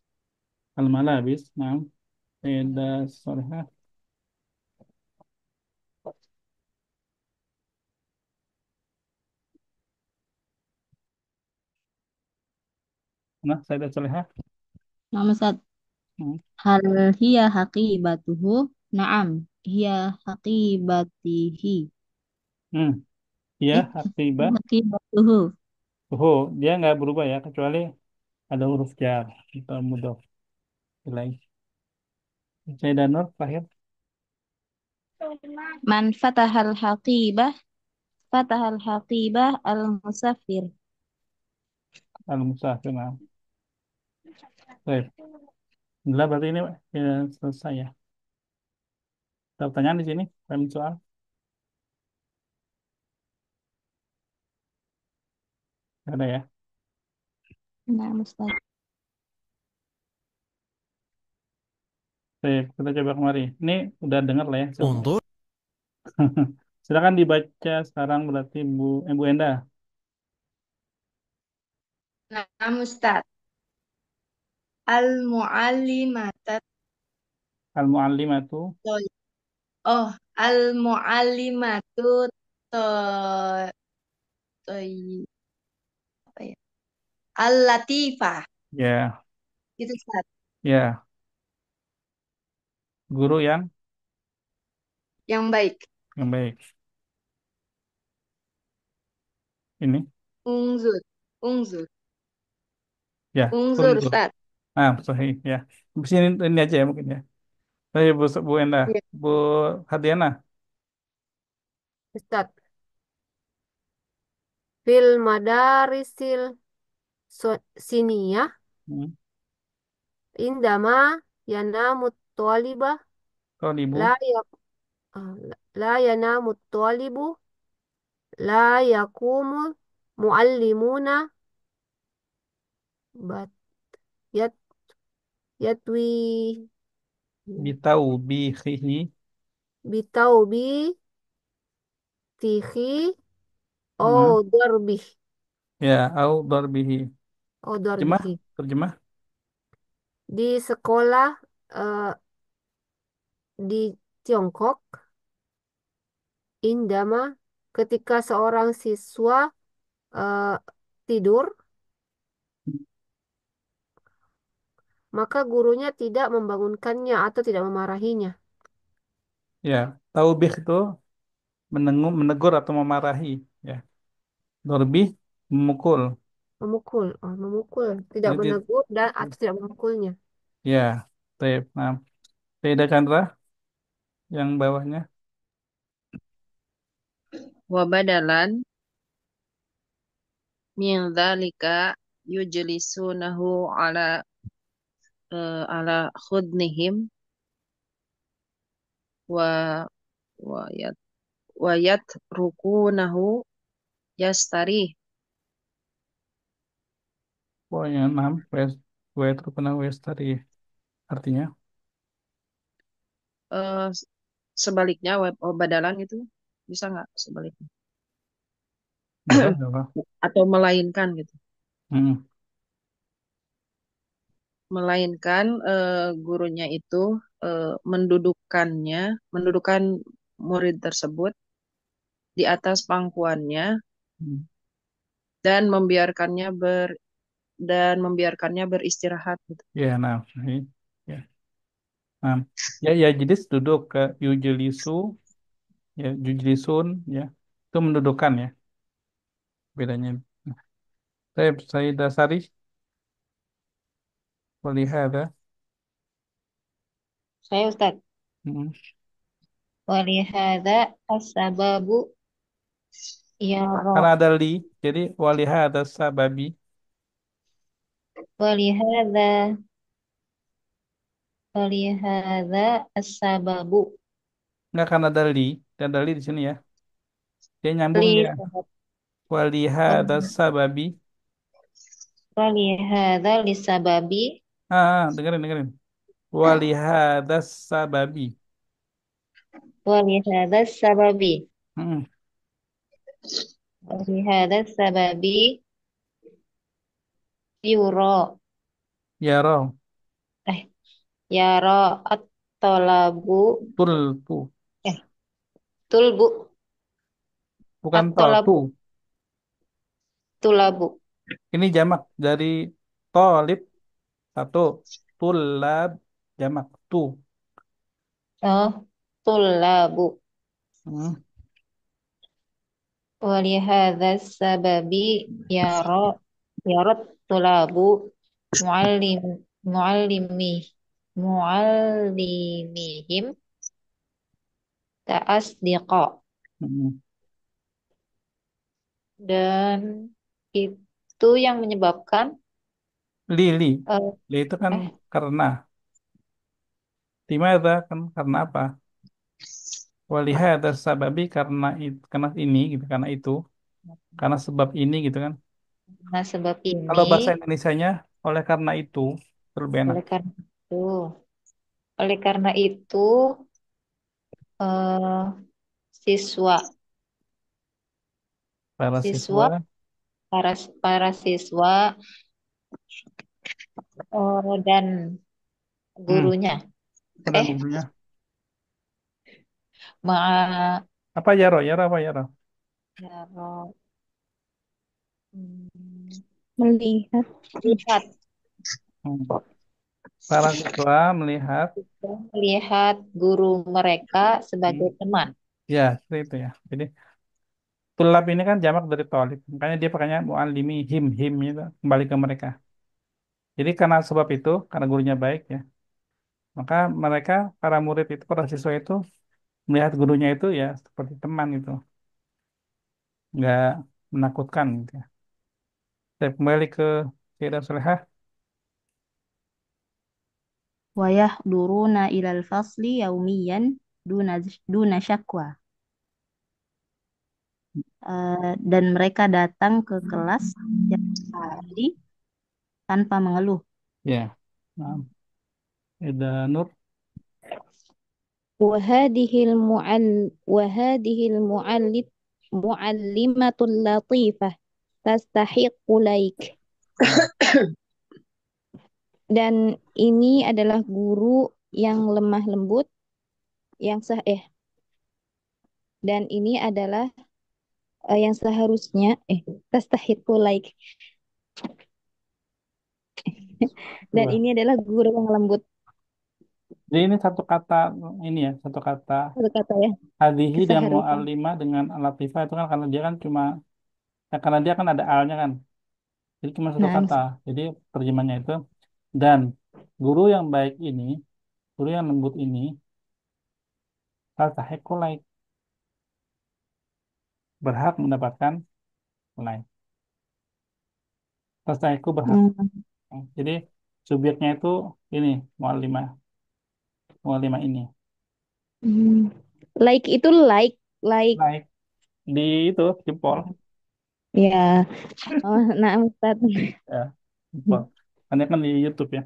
Al-Malabis, nah. Sayyidah Salihah, nah, Sayyidah Salihah. Nama Ustaz. Hmm. Hal hiya haqibatuhu? Naam, hiya haqibatihi. Hmm. Ya, Eh, Haqibah. haqibatuhu. Oh, dia nggak berubah ya, kecuali ada huruf jar atau mudhof ilaih. Sayyidah Nur, terakhir. Man fatahal haqibah al musafir. Al-Musafir, nah. Baik. Alhamdulillah, berarti ini ya, selesai ya. Ada pertanyaan di sini? Ada soal? Nggak ada ya? Nah, Ustaz. Baik, kita coba kemari. Ini udah dengar lah ya. Silakan dibaca sekarang berarti Bu Enda. Nah, Ustaz. Al-mu'allimata Al-Muallimatu. Oh, al-mu'allimatu to toi apa ya? Al-latifah. Ya, Gitu, Ustaz. ya. Guru Yang baik. yang baik. Ini. Ungzur. Ungzur. Ya, Ungzur, unzur. Ustaz. Ah, sahih ya. Di sini ini aja ya mungkin ya. Saya Bu Enda. Iya. Bu Hadiana. Ustaz. Fil madarisil siniyah Hmm. Indama yanamu talibah la Tolibu. yak la yanamu talibu la yakumu muallimuna bat yat yatwi Bitau bihihi. bitaubi tihi Hmm. au darbih Ya, au darbihi. au Terjemah, darbihi. terjemah. Di sekolah eh, di Tiongkok, indama ketika seorang siswa eh, tidur, maka gurunya tidak membangunkannya atau tidak memarahinya. Ya, taubih itu menegur atau memarahi. Ya, dorbih memukul. Memukul, oh, memukul, tidak Ini menegur dan atau tidak memukulnya. ya, tep. Nah, Tidak Chandra yang bawahnya. Wa badalan min dzalika yujlisunahu ala khudnihim wa wa yat wa yatrukunahu yastari. Pokoknya 6. Wes terkena wes tadi. Artinya, Eh, sebaliknya badalan itu bisa nggak sebaliknya? bisa nggak apa? Atau melainkan gitu. Hmm. Melainkan gurunya itu mendudukkan murid tersebut di atas pangkuannya Hmm. dan membiarkannya beristirahat gitu. Ya, nah, ini. Ya, nah. Ya, ya, jadi duduk ke yujelisu, ya, yujelisun, ya. Itu mendudukan ya, bedanya. Saya dasari walihada. Saya Ustaz. Hmm. Walihada as-sababu Karena yara. ada li, jadi walihada sababi. Walihada walihada as-sababu. Nggak karena ada li, dan ada li di sini ya. Dia nyambung Li dia. sabab. Walihada Oh, sababi. walihada li sababi. Dengerin, dengerin. Walihada sababi. Walihada sababi. Hmm. Walihada sababi yura. Ya, Eh, yara at-tolabu. tul, Eh, tulbu. bukan tu. At-tolabu. Tulabu. Ini jamak dari tolib satu, tulab jamak tu. Oh, tulabu. Hmm. Walihada sababi yara yarat tulabu muallim muallimi muallimihim ta'asdiqa, Hmm. dan itu yang menyebabkan Li, eh, li itu kan eh karena. Dimana kan karena apa? Walihada sababi karena ini gitu, karena itu, karena sebab ini gitu kan. nah sebab Kalau ini bahasa Indonesianya oleh karena itu lebih enak. oleh karena itu oleh karena itu eh, siswa Para siswa siswa, para siswa dan hmm, gurunya ada eh gurunya. ma Apa Yaro? Yaro apa Yaro? ya, hmm, Melihat. lihat Hmm. Para siswa melihat, melihat guru mereka sebagai hmm, teman. ya seperti itu ya. Jadi tulab ini kan jamak dari tolib, makanya dia pakainya muallimi him itu kembali ke mereka. Jadi karena sebab itu, karena gurunya baik ya, maka mereka para murid itu, para siswa itu melihat gurunya itu ya seperti teman itu, nggak menakutkan gitu ya. Saya kembali ke Sayyidah Solehah. wa yahduruna ilal fasli yaumiyan duna duna syakwa. Dan mereka datang ke kelas setiap hari tanpa mengeluh. Ya. Nah, ada Nur. وهذه المعلمة اللطيفة تستحق like. Dan ini adalah guru yang lemah lembut yang dan ini adalah yang seharusnya tastahiqu like. Dan Coba. ini adalah guru yang lembut. Jadi ini satu kata ini ya, satu kata Satu kata ya, hadihi dengan keseharusan. mu'allimah dengan latifah itu kan karena dia kan cuma karena dia kan ada alnya kan. Jadi cuma satu Nah, kata. Jadi terjemahnya itu dan guru yang baik ini, guru yang lembut ini tastahiqu like, berhak mendapatkan like. Tastahiqu berhak. Jadi subjeknya itu ini mu'allimah, mu'allimah ini. like itu like Like di itu jempol ya. Oh, nah Ustaz. ya, jempol. Karena kan di YouTube ya,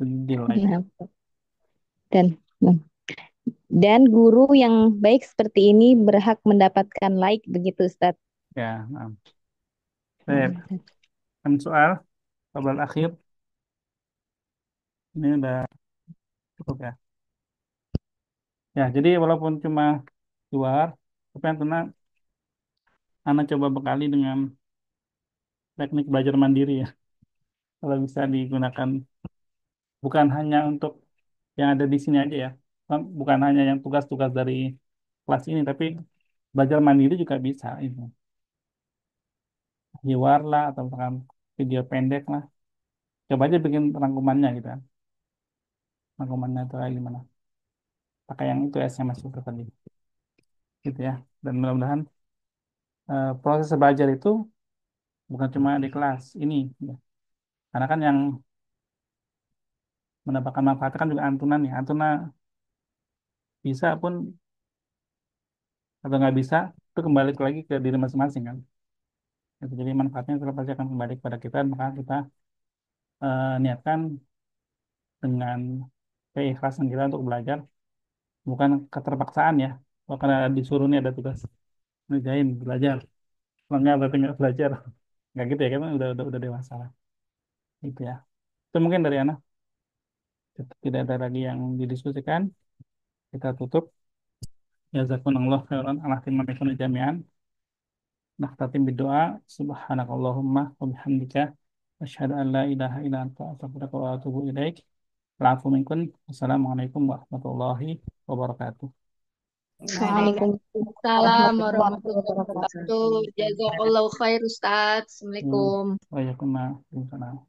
di like. Nah, dan dan guru yang baik seperti ini berhak mendapatkan like begitu Ustaz. Ya, nah. Baik. Kan soal akhir ini udah cukup ya. Ya, jadi walaupun cuma luar, tapi yang tenang, Anak coba bekali dengan teknik belajar mandiri ya. Kalau bisa digunakan bukan hanya untuk yang ada di sini aja ya, bukan hanya yang tugas-tugas dari kelas ini, tapi belajar mandiri juga bisa itu. Hiwar lah atau misalkan video pendek lah. Coba aja bikin rangkumannya gitu kan. Rangkumannya itu kayak gimana. Pakai yang itu SMS itu tadi. Gitu ya. Dan mudah-mudahan proses belajar itu bukan cuma di kelas ini. Ya. Karena kan yang mendapatkan manfaatnya kan juga Antuna nih. Antuna bisa pun atau nggak bisa itu kembali lagi ke diri masing-masing kan. Gitu. Jadi manfaatnya tetap pasti akan kembali kepada kita. Maka kita niatkan dengan keikhlasan kita untuk belajar. Bukan keterpaksaan ya. Oh, karena disuruh nih ada tugas ngerjain belajar. Kalau nggak berarti nggak belajar. Nggak gitu ya kan udah dewasa lah. Itu ya. Itu mungkin dari Ana. Tidak ada lagi yang didiskusikan. Kita tutup. Jazakumullah khairan ala timamikum jami'an. Nakhtatim berdoa. Subhanakallahumma wa bihamdika. Asyhadu an la ilaha illa anta astaghfiruka wa atubu ilaik. Alaikum minkum. Assalamualaikum warahmatullahi wabarakatuh. Waalaikumsalam warahmatullahi wabarakatuh. Jazakallahu khair Ustaz. Assalamualaikum. Waalaikumsalam.